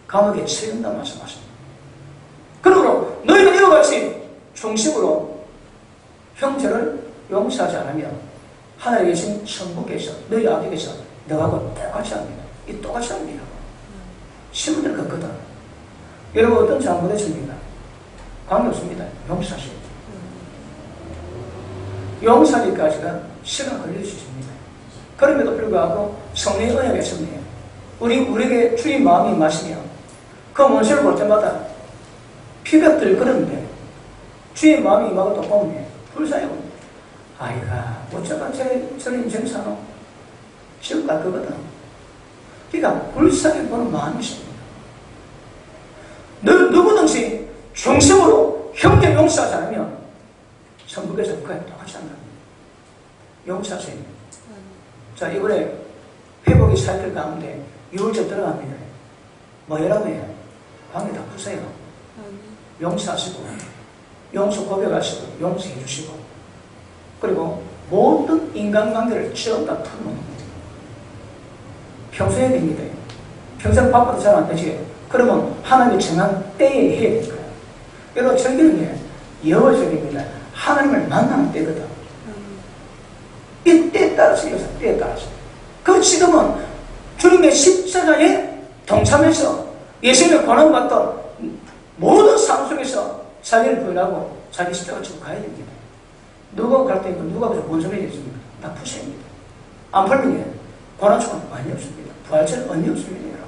감옥에 채운다 말씀하십니다. 그러므로 너희는 이와 같이 중심으로 형제를 용서하지 않으면 하늘에 계신 천국에서 너희 아버지께서 너하고 똑같이 합니다. 이 똑같이 합니다. 신문들 걷거든. 여러분 어떤 잘못했습니까? 관계없습니다. 용서하십니다. 용서하기까지가 시간 걸릴 수 있습니다. 그럼에도 불구하고 성령의 은혜가 있습니다. 우리에게 주의 마음이 마시며 그 문제를 볼 때마다 피가 들끓는데 주의 마음이 임하고 또 보면 불쌍해 봅니다. 아이가 어쩌다 저런 인생 사노? 지옥 갈 거거든. 그러니까 불쌍해 보는 마음이 있습니다. 누구든지 중심으로 형제 용서하지 않으면 천국에서 그에 똑같이 한다. 용서하세요. 자, 이번에 회복의 사이클 가운데 6월째 들어갑니다. 뭐라고 해요? 방에 다 푸세요. 용서하시고, 용서 고백하시고, 용서해 주시고, 그리고 모든 인간관계를 전부 다 풀어놓는 거예요. 평소에 됩니다. 평생 바빠도 잘 안 되지. 그러면 하나님이 정한 때에 해야 될 거예요. 여러분, 절기는 여월절입니다. 하나님을 만나는 때거든. 이 때에 따라서 이어서 때에 따라서. 그 지금은 주님의 십자가에 동참해서 예수님의 권한받던 모든 상황 속에서 자기를 부인하고 자기 십자가 지고 가야 됩니다. 누가 갈 때니까 누가 그저 본성이 있습니까? 다 푸세입니다. 안 풀면 권한초는 많이 없습니다. 부활절은 언니 없습니다. 여러분.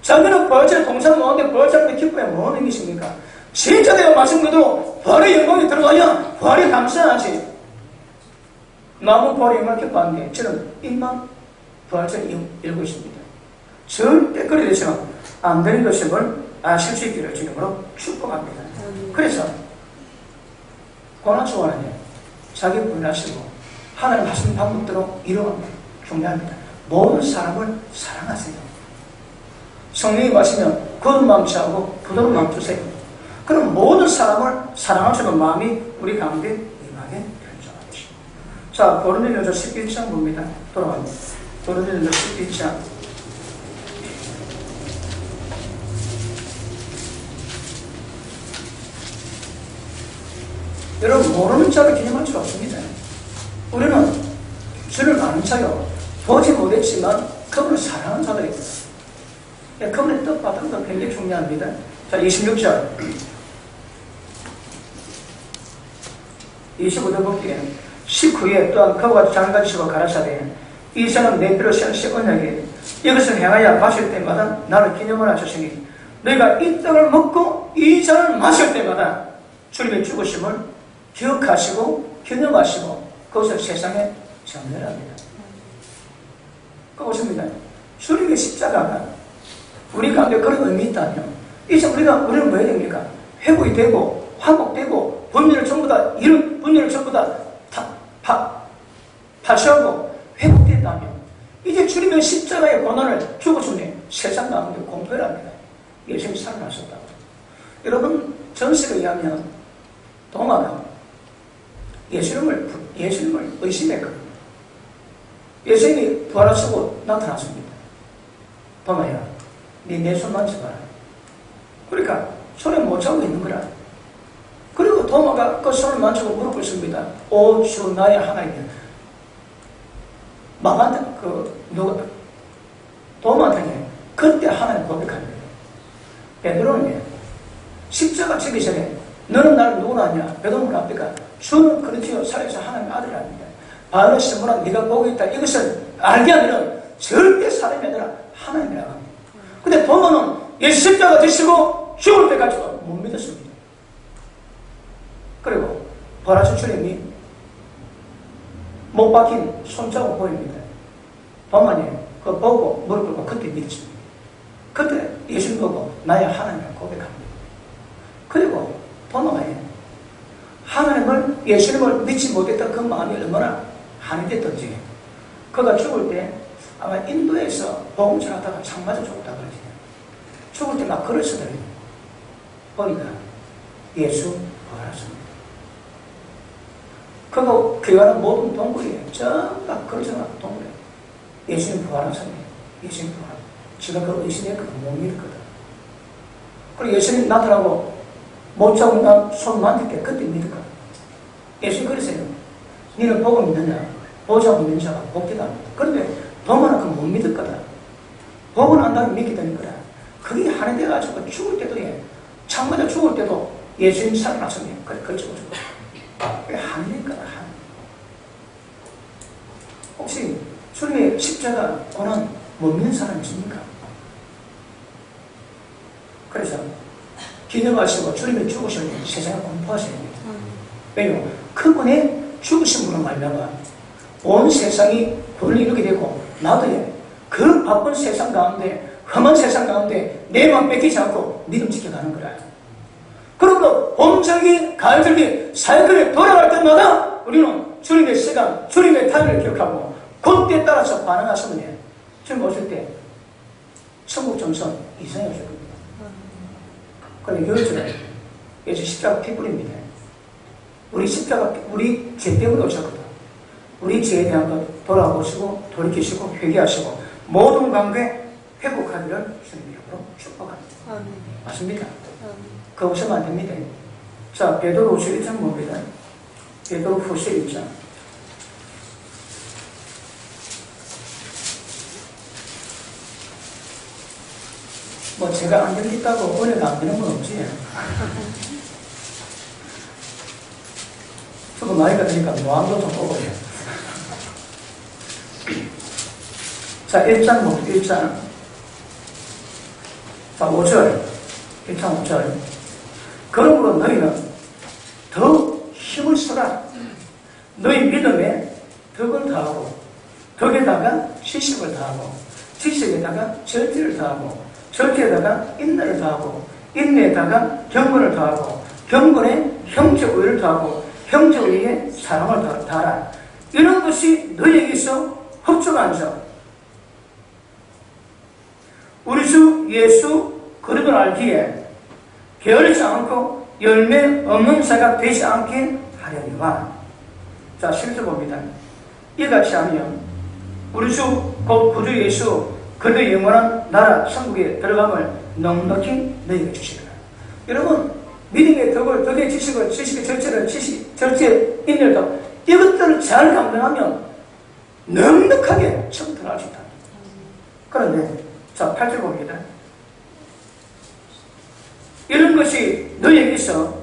자기는 부활절에 동참 모았는데 부활절에 기뻐야 뭐하는 것입니까? 진짜 내가 말씀 그대로 부활의 영광이 들어가야 부활이 감사하지. 남은 부활의 영광을 기뻐하는데 저는 입만 부활절에 열고 있습니다. 절대 그리 되시면 안 되는 것임을 아실 수 있기를 주님으로 축복합니다. 그래서 고난 좋아하는 자기 부인하시고 하나님 하시는 방법대로 이루어갑니다. 중요합니다. 모든 사람을 사랑하세요. 성령이 마시면 굳은 마음 취하고 부드러운 마음 주세요. 그럼 모든 사람을 사랑하시는 마음이 우리 가운데 임하게 될 줄 알았죠. 자, 고린도전서 11장 봅니다. 돌아갑니다. 고린도전서 11장. 여러분, 모르는 자를 기념할 줄 없습니다. 우리는 주를 아는 자요. 보지 못했지만 그분을 사랑하는 자들입니다. 그분의 뜻 받는 건 굉장히 중요합니다. 자, 26절. 25절 볼게요. 19에 또한 그와 잘 가지시고 가라사대 이 자는 내 피로 시 언약이 이것을 행하여 마실 때마다 나를 기념을 하셨으니 너희가 이 떡을 먹고 이 잔을 마실 때마다 주님의 죽으심을 기억하시고 기념하시고 그것을 세상에 전달합니다. 그것입니다. 주님의 십자가가 우리 가운데 그런 의미 있다면 이제 우리는 뭐 해야 됩니까? 회복이 되고 화목되고 분열을 전부 다 이런 분열을 전부 다 파쇄하고 회복된다면 이제 주님의 십자가의 고난을 죽으심에 세상 가운데 공포를 합니다. 예수님이 살아나셨다고. 여러분, 전설에 의하면 도마가 예수님을 의심했거든요. 예수님이 부활하시고 나타났습니다. 도마야, 네 내 손 만져봐라. 그러니까 손에 못 잡고 있는 거라. 그리고 도마가 그 손을 만지고 물고 있습니다. 오 주 나의 하나님. 도마한테 그때 하나님 고백합니다. 베드로는 십자가 지기 전에 너는 나를 누구나 아냐? 베드로는 갑니까? 주는 그렇지요. 살아서 하나님의 아들이 아닙니다. 바로 시몬아 네가 보고 있다. 이것을 알게 하면 절대 사람이 아니라 하나님이라고 합니다. 근데 도마는 예수 십자가 드시고 죽을 때까지도 못 믿었습니다. 그리고 부활하신 주님이 못 박힌 손자국 보입니다. 도마는 그거 보고 무릎 꿇고 그때 믿었습니다. 그때 예수님 보고 나의 하나님을 고백합니다. 그리고 도마가 하나님을 예수님을 믿지 못했던 그 마음이 얼마나 한이 됐던지 그가 죽을 때 아마 인도에서 복음 전하다가 창 맞아 죽었다 그러지. 죽을 때 막 글을 쓰더래요. 보니까 예수 부활하셨습니다. 그거 교회하는 모든 동굴이에요. 전부 다 글을 전하는 동굴이에요. 예수님 부활하셨네요. 예수님 부활. 지가 그걸 의심했거든. 못 믿었거든. 그리고 예수님 나타나고 못 잡고 난 손 만질 때 그때 믿을까? 예수님 그러세요. 너는 보고 믿느냐? 보지 않고 믿는 자가 복되다 합니다. 그런데 도마는 그걸 못 믿을 거다. 보고 난 다음에 믿게 되는 거다. 그게 한이 돼가지고 죽을 때도 창 맞아 죽을 때도 예수님 살아나셨네요. 그걸 죽어. 그게 한일 거다. 한. 혹시 주님의 십자가 고난 못 믿는 사람 있습니까? 그래서 기념하시고 주님의 죽으심을 세상에 공포하셔야 됩니다. 왜요? 그분의 죽으심으로 말미암아 온 세상이 구원을 이루게 되고 나도 그 바쁜 세상 가운데 험한 세상 가운데 내 마음 뺏기지 않고 믿음 지켜가는 거라. 그리고 봄철기, 가을철기, 사역을 돌아갈 때마다 우리는 주님의 시간, 주님의 타임을 기억하고 그때에 따라서 반응하시면 주님 오실 때 천국 정선 이상이 오실 겁니다. 그런데 요즘은 예수 십자가 피불입니다. 우리 십자가, 우리 죄 때문에 오셨거든. 우리 죄에 대한 것 돌아보시고 돌이키시고 회개하시고 모든 관계 회복하기를 주님 이름으로 축복합니다. 맞습니까? 그거 오시면 안 됩니다. 자, 베드로후서 1장 봅니다. 베드로후서 1장. 뭐 제가 안 되겠다고 은혜가 안 되는 건 없지. 조금 나이가 드니까 노안도 좀 오고. 자, 1장 뭐 1장. 자, 5절. 1장 5절. 그러므로 너희는 더 힘을 써라. 너희 믿음에 덕을 다하고 덕에다가 지식을 다하고 지식에다가 절제를 다하고 절제에다가 인내를 다하고 인내에다가 경건을 다하고 경건에 형제 우애를 다하고 형제 위에 사랑을 다하라. 이런 것이 너에게서 흡족한서 우리 주 예수 그리스도를 알기에 게으르지 않고 열매 없는 자가 되지 않게 하려니와. 자, 11절 봅니다. 이같이 하면 우리 주 곧 구주 예수 그리스도의 영원한 나라 천국에 들어감을 넉넉히 너희에게 주시리라. 여러분, 믿음의 덕을, 덕의 지식을, 지식의 절제를, 절제의 인내도 이것들을 잘 감당하면 넉넉하게 천국 들어갈 수 있다. 그런데 자, 8절 봅니다. 이런 것이 너희에게서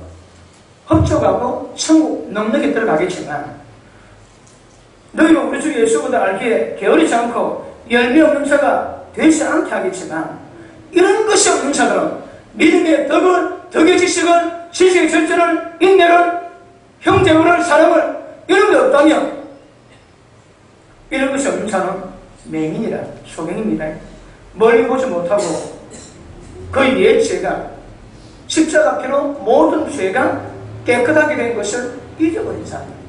흡족하고 천국 넉넉히 들어가겠지만 너희는 우리 주 예수보다 알기에 게으르지 않고 열매 없는 자가 되지 않게 하겠지만 이런 것이 없는 자들은 믿음의 덕을, 덕의 지식을, 지식의 절제를, 인내를, 형제를, 사랑을 이런 게 없다면 이런 것이 없는 자는 맹인이라 소경입니다. 멀리 보지 못하고 그의 옛 죄가 십자가 피로 모든 죄가 깨끗하게 된 것을 잊어버린 사람입니다.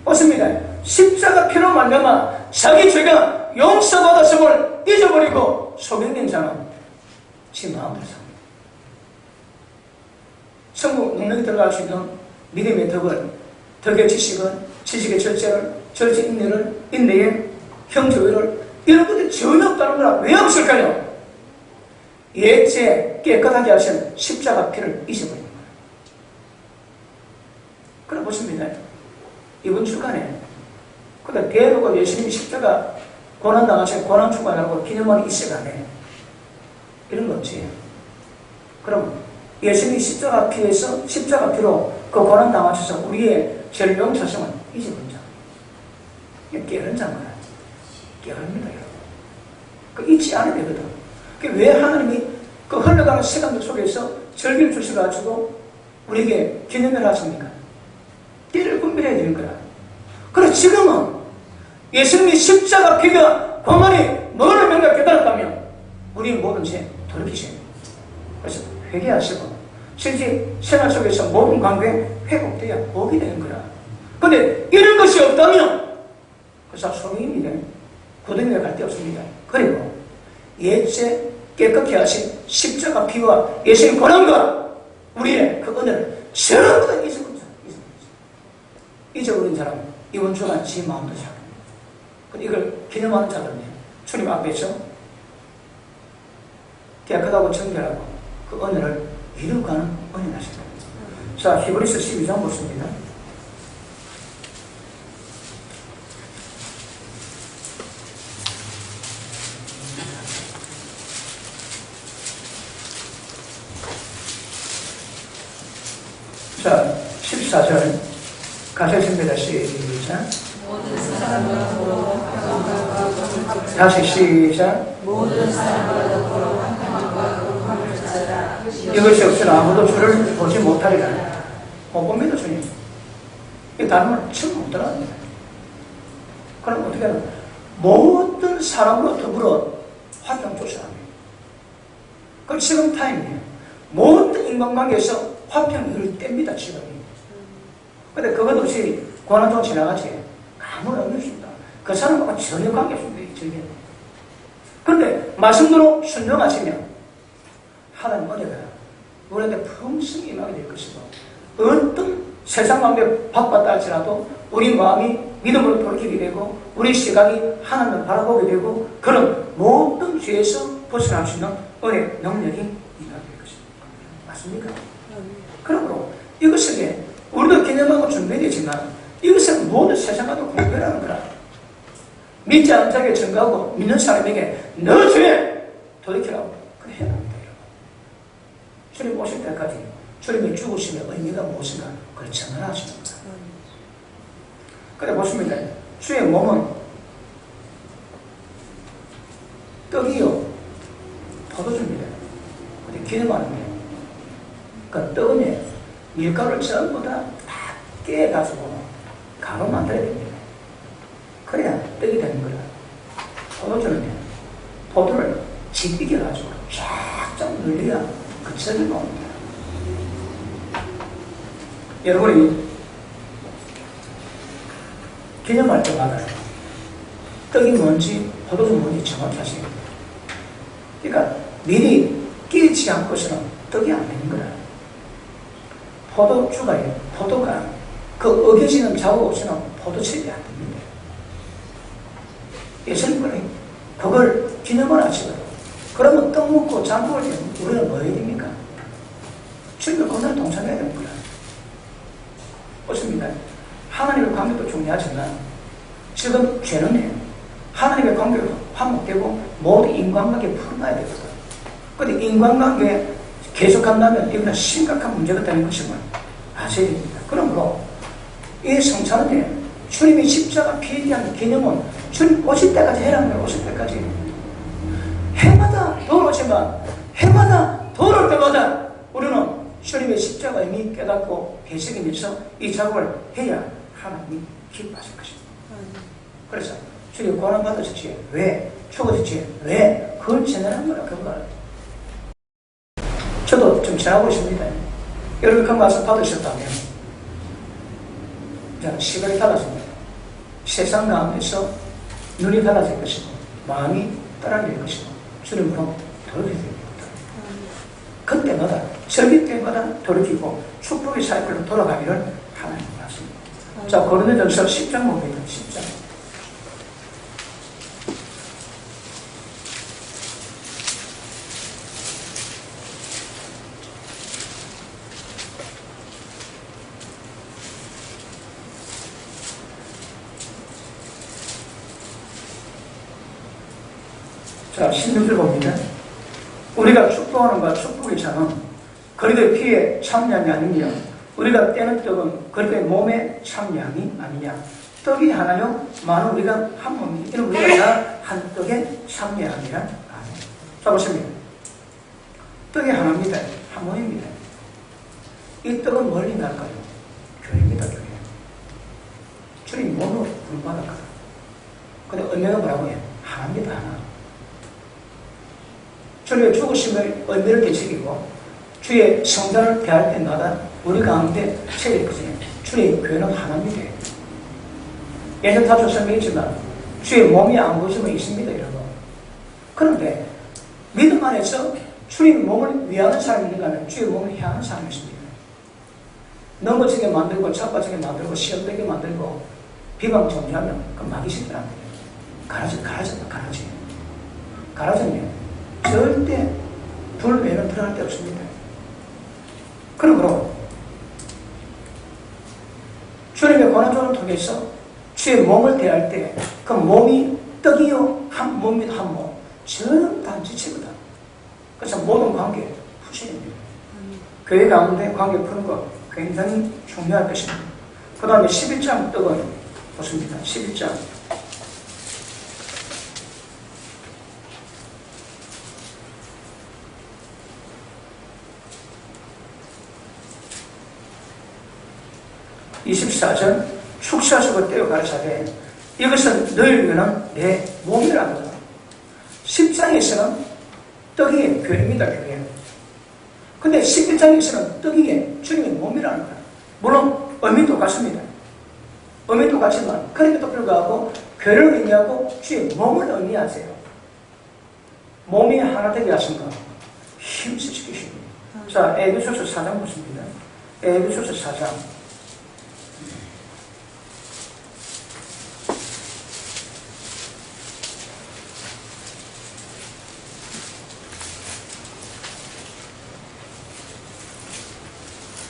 맞습니다. 십자가 피로 말미암아 자기 죄가 용서받았음을 잊어버리고 소경된 자는 지 마음대로 삽니다. 천국 넉넉히 들어갈 수 있는 믿음의 덕을, 덕의 지식은, 지식의 절제를, 절제 인내를, 인내의 형제의를 이런 것들이 전혀 없다는 거라. 왜 없을까요? 옛죄 깨끗하게 하신 십자가 피를 잊어버린 거예요. 그럼 보십니다. 이번 주간에 그다 대로가 예수님이 십자가 고난당하신 고난주간하고 기념관이 있어가네. 이런 거 없지. 그럼 예수님이 십자가 피에서 십자가 피로 그 고난당하셔서 우리의 죄를 용서하심을 잊어버린 자. 이게 깨어른 자인 거야. 깨어릅니다, 여러분. 그 잊지 않아야 되거든. 왜 하나님이 그 흘러가는 시간들 속에서 절기를 주셔가지고 우리에게 기념을 하십니까? 때를 분별해야 되는 거야. 그래, 지금은 예수님이 십자가 피가 공안이 뭐를 명가 깨달았다면 우리 모든 죄 돌이키세요. 그래서 회개하시고 실제 생활 속에서 모든 관계 회복돼야 복이 되는 거야. 근데 이런 것이 없다면 그 사람 소명입니다. 고등에 갈 데 없습니다. 그리고 옛죄 깨끗게 하신 십자가 피와 예수님 권한과 우리의 그 은혜를 전부 다 잊어버린 사람 이번 주간 지 마음도 잘. 이걸 기념하는 자들은요, 주님 앞에서 깨끗하고 정결하고 그 은혜를 이루어가는 은혜 나십니다. 자, 히브리서 12장 보십니다. 자, 14절 같이 읽습니다. 시작. 다시 시작. 이것이 없으나 아무도 주를 보지 못하리라. 못 봅니다, 주님. 이 다른 말 처음 못 들어갑니다. 그럼 어떻게 하나? 모든 사람으로 더불어 화평 조사합니다. 그럼 지금 타임이에요. 모든 인간관계에서 화평을 뗍니다, 지금이. 근데 그것 없이 고난도 지나가지. 아무런 의미 없습니다. 그 사람과 전혀 관계없습니다, 저에게는. 그런데 말씀대로 순종하시면 하나님 은혜가 우리한테 풍성히 임하게 될 것이고, 어떤 세상 가운데 바빴다 할지라도 우리 마음이 믿음으로 돌이키게 되고 우리 시각이 하나님을 바라보게 되고 그런 모든 죄에서 벗어날 수 있는 은혜 능력이 임하게 될 것입니다. 맞습니까? 그러므로 이것에게 우리도 기념하고 준비되지만 이것은 모든 세상과도 공별하는 거라. 믿지 않는 자에게 증거하고 믿는 사람에게 너 죄 돌이키라고 그래 해야 합니다. 주님 오실 때까지 주님의 죽으심의 의미가 무엇인가 그걸 전하십니다. 그래 보십니다. 주의 몸은 떡이요 포도주입니다. 근데 기념하는 게 그 떡은 밀가루를 전부 다 깨가지고 가루 만들어야 됩니다. 그래야 떡이 되는 거라. 포도주는 포도를 지피겨가지고 쫙쫙 늘려야 그 떡이 나옵니다. 여러분이 기념할 때마다 떡이 뭔지 포도가 뭔지 정확히 하셔야 됩니다. 그러니까 미리 끼지 않고서는 떡이 안 되는 거야. 포도주가요. 포도가 그 어겨지는 자국 없이는 포도즙이 안 됩니다. 예수님은 그걸 기념을 하시거든. 그러면 떡 먹고 장 먹을 때 우리는 뭐 해야 됩니까? 주님과 건강을 동참해야 됩니다. 보십니다. 하나님의 관계도 중요하지만 지금 죄는 하나님의 관계가 화목되고 모든 인간관계에 풀어놔야 되거든. 그런데 인간관계에 계속한다면 이거는 심각한 문제가 되는 것임을 아셔야 됩니다. 그러므로 이 성찬에 주님이 십자가 피에 대한 개념은 주님 오실 때까지 해라는 거예요. 오실 때까지. 해마다 돌아오지만 해마다 돌아올 때마다 우리는 주님의 십자가 이미 깨닫고 배석이면서 이 작업을 해야 하나님이 기뻐하실 것입니다. 그래서 주님 고난받으셨지 왜? 죽어졌지 왜? 그걸 전하는 거라 그걸. 저도 좀 지나고 있습니다. 여러분 그 말씀 받으셨다면 시간이 달라집니다. 세상 가운데서 눈이 달라질 것이고 마음이 따라질 것이고 주님으로 돌아가게 됩니다. 그때마다 절기 때마다 돌이키고 축복의 사이클로 돌아가기를 하나님 말씀입니다. 자, 고린도전서 10장 봅니다. 10장. 자, 16절 봅니다. 우리가 축복하는 바 축복의 잔은 그리도의 피에 참량이 아니며 우리가 떼는 떡은 그리도의 몸에 참량이 아니냐. 떡이 하나요? 많은 우리가 한 몸이 이는 우리가 다 한 떡에 참량이라 아멘. 자, 보십니다. 떡이 하나입니다. 한 몸입니다. 이 떡은 멀리 날까요? 교회입니다. 교회. 주님 몸으로 부름받았거든. 근데 은혜가 뭐라고 해요? 하나입니다. 하나. 주님의 죽으심을 의미를 되새기고 주의 성전을 대할 때마다 우리 가운데 새겼거든요. 주의 교회는 하나입니다. 예전 다초 설명했지만 주의 몸이 안 보이지만 있습니다. 여러분. 그런데 믿음 안에서 주님 몸을 위하는 사람이 있는가 하면 주의 몸을 향하는 사람이 있습니다. 넘어지게 만들고 자빠지게 만들고 시험되게 만들고 비방 정리하면 그 마귀신들 안 돼요. 가라지는요. 절대 불 외에는 들어갈 데 없습니다. 그러므로 주님의 고난조를 통해서 주의 몸을 대할 때 그 몸이 떡이요 한 몸이다 한 몸 전부 다 지치거든. 그래서 모든 관계 푸시입니다. 교회 가운데 관계 푸는 거 굉장히 중요할 것입니다. 그 다음에 11장 떡을 보십니다. 11장 24절 축사하시고 떼어 가르사되 이것은 너희를 위한 내 몸이라 하거든. 10장에서는 떡이 교회입니다. 교회. 근데 11장에서는 떡이 주님의 몸이라는 거야. 물론 의미도 같습니다. 의미도 같지만 그럼에도 불구하고 교회를 의미하고 주의 몸을 의미하세요. 몸이 하나 되게 하신 거 힘쓰시키십니다. 자, 에베소서 4장 보십니다. 에베소서 4장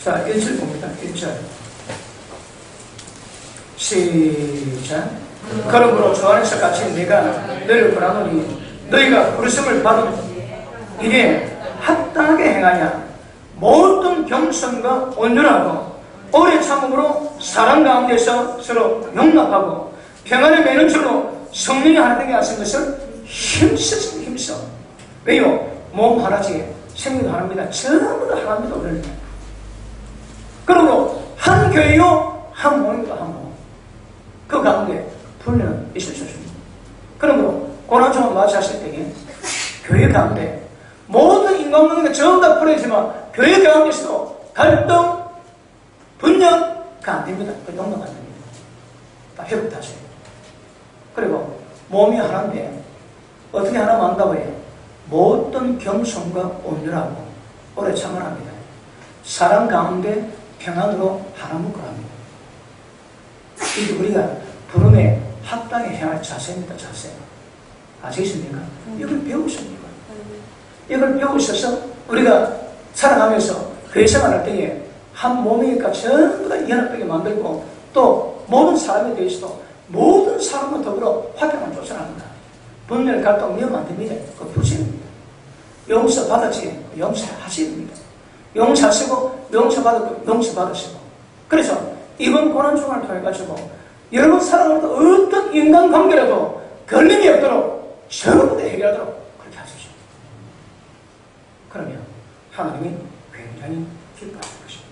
자, 1절 봅니다. 1절. 시작. 그러므로 주 안에서 같이 내가 너희를 권하노니 너희가 부르심을 받은 일에 합당하게 행하냐. 모든 겸손과 온전하고 오래 참음으로 사람 가운데서 서로 용납하고 평안을 맺는 줄로 성령이 하나 되게 하신 것을 힘써. 왜요? 몸 하나지 생명도 하나입니다. 전부 다 하나입니다. 오늘. 그러므로 한 교회요 한 몸입니다. 한 몸. 그 가운데 분열은 있을 수 있습니다. 그러므로 고난중을 맞이하실 때에 교회 가운데 모든 인간관계가 전부 다 풀어지만 교회 가운데서도 갈등, 분열 그 안 됩니다. 그 용납 안 됩니다. 다 회복하세요. 그리고 몸이 하나인데 어떻게 하나 만다고 해요? 모든 겸손과 온유하고 오래 참아합니다. 사람 가운데 평안으로 하나 묶어합니다. 이게 우리가 부름에 합당히 행할 자세입니다. 자세. 아시겠습니까? 이걸 배우십니까? 이걸 배우셔서 우리가 살아가면서 교회 생활할 때에 한 몸이니까 전부 다 연합되게 만들고 또 모든 사람에 대해서도 모든 사람과 더불어 화평을 조성합니다. 분열, 갈등, 미움 안 됩니다. 그거 부지입니다. 용서 받았지, 용서하셔야 됩니다. 용서하시고, 용서받았고, 용서받으시고. 그래서 이번 고난주간을 통해가지고 여러분 살아가는 어떤 인간관계라도 걸림이 없도록 전부 다 해결하도록 그렇게 하십시오. 그러면 하나님이 굉장히 기뻐할 것입니다.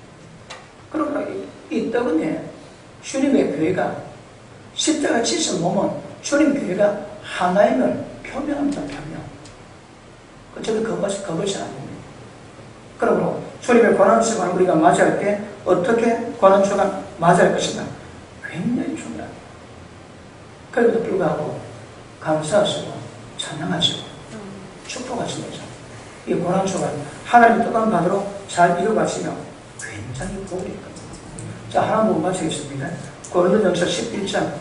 그러나 이 떡은 주님의 교회가 십자가 지신 몸은 주님 교회가 하나임을 표명합니다. 표명. 저도 그것이 아닙니다. 그러므로 주님의 고난주간 우리가 맞이할 때 어떻게 고난주간 맞이할 것인가 굉장히 중요합니다. 그럼에도 불구하고 감사하시고 찬양하시고 축복하시면서 이 고난주간 하나님의 뜻한 바대로 잘 이루어가시면 굉장히 복이 있거든요. 자, 하나 보고 마치겠습니다. 고린도전서 11장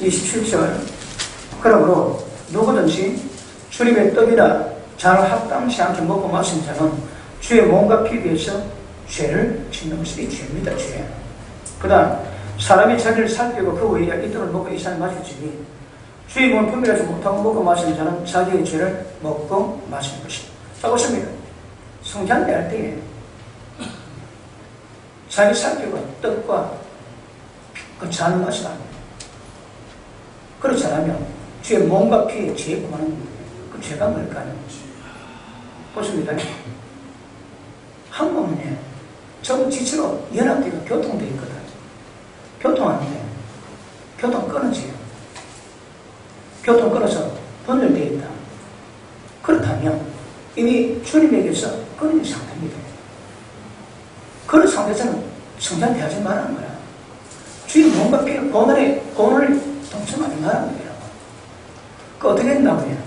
27절. 그러므로 누구든지 주님의 떡이나 잘 합당치 않게 먹고 마신 자는 주의 몸과 피 위에서 죄를 짓는 것이 죄입니다. 죄. 그 다음 사람이 자기를 살피고 그 외에 이들을 먹고 이 사람이 마실지니 주의 몸을 분별하지 못하고 먹고 마시는 자는 자기의 죄를 먹고 마시는 것입니다. 자, 보십니까? 성찬 때 할 때에 자기 살피고 떡과 그 잔을 마시라 합니다. 그렇지 않으면 주의 몸과 피에 죄에 구하는 그 죄가 뭘까요? 보십니다. 한 몸에 전부 지체로 연합되고 교통되어 있거든. 교통하는데 교통 끊어져요. 교통 끊어서 분열되어 있다. 그렇다면 이미 주님에게서 끊어진 상태입니다. 그런 상태에서는 성장되지 말라는 거야. 주의 몸과 피의 고난을 동참하지 말라는 거예요. 그 어떻게 했나고요?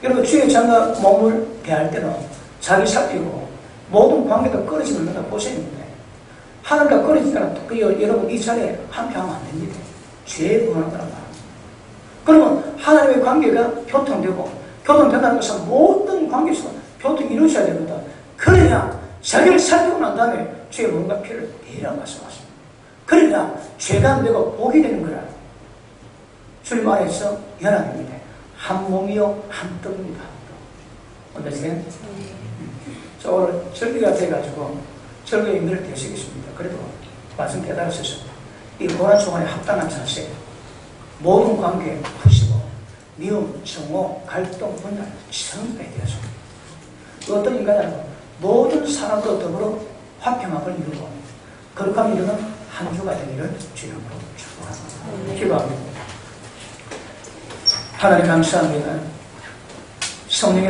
여러분 주의 장과 몸을 대할 때는 자기 살피고 모든 관계가 끊어지는 것을 보셔야 됩니다. 하나님과 끊어지잖아. 여러분 이 자리에 함께하면 안 됩니다. 죄에 구하는 거란 말입니다. 그러면 하나님의 관계가 교통되고 교통된다는 것은 모든 관계에서 교통이 이루어져야 됩니다. 그래야 자기를 살피고 난 다음에 주의 몸과 피를 대리라고 말씀하십니다. 그러나 죄가 안 되고 복이 되는 거라. 주님 안에서 연합입니다. 한 몸이요 한 떡입니다. 어떠세요? 자, 오늘 절기가 돼가지고 절기의 의미를 되시겠습니다. 그래도 말씀 깨달으셔서 이 고난주간에 합당한 자세, 모든 관계 푸시고 미움, 정오, 갈등, 분열 전부 해결하십니다. 어떤 인간은 모든 사람과 더불어 화평함을 이루고 거룩함을 이루는 한 주가 되기를 주님으로 축복합니다. 기도합니다. 하나님 감사합니다. 성령의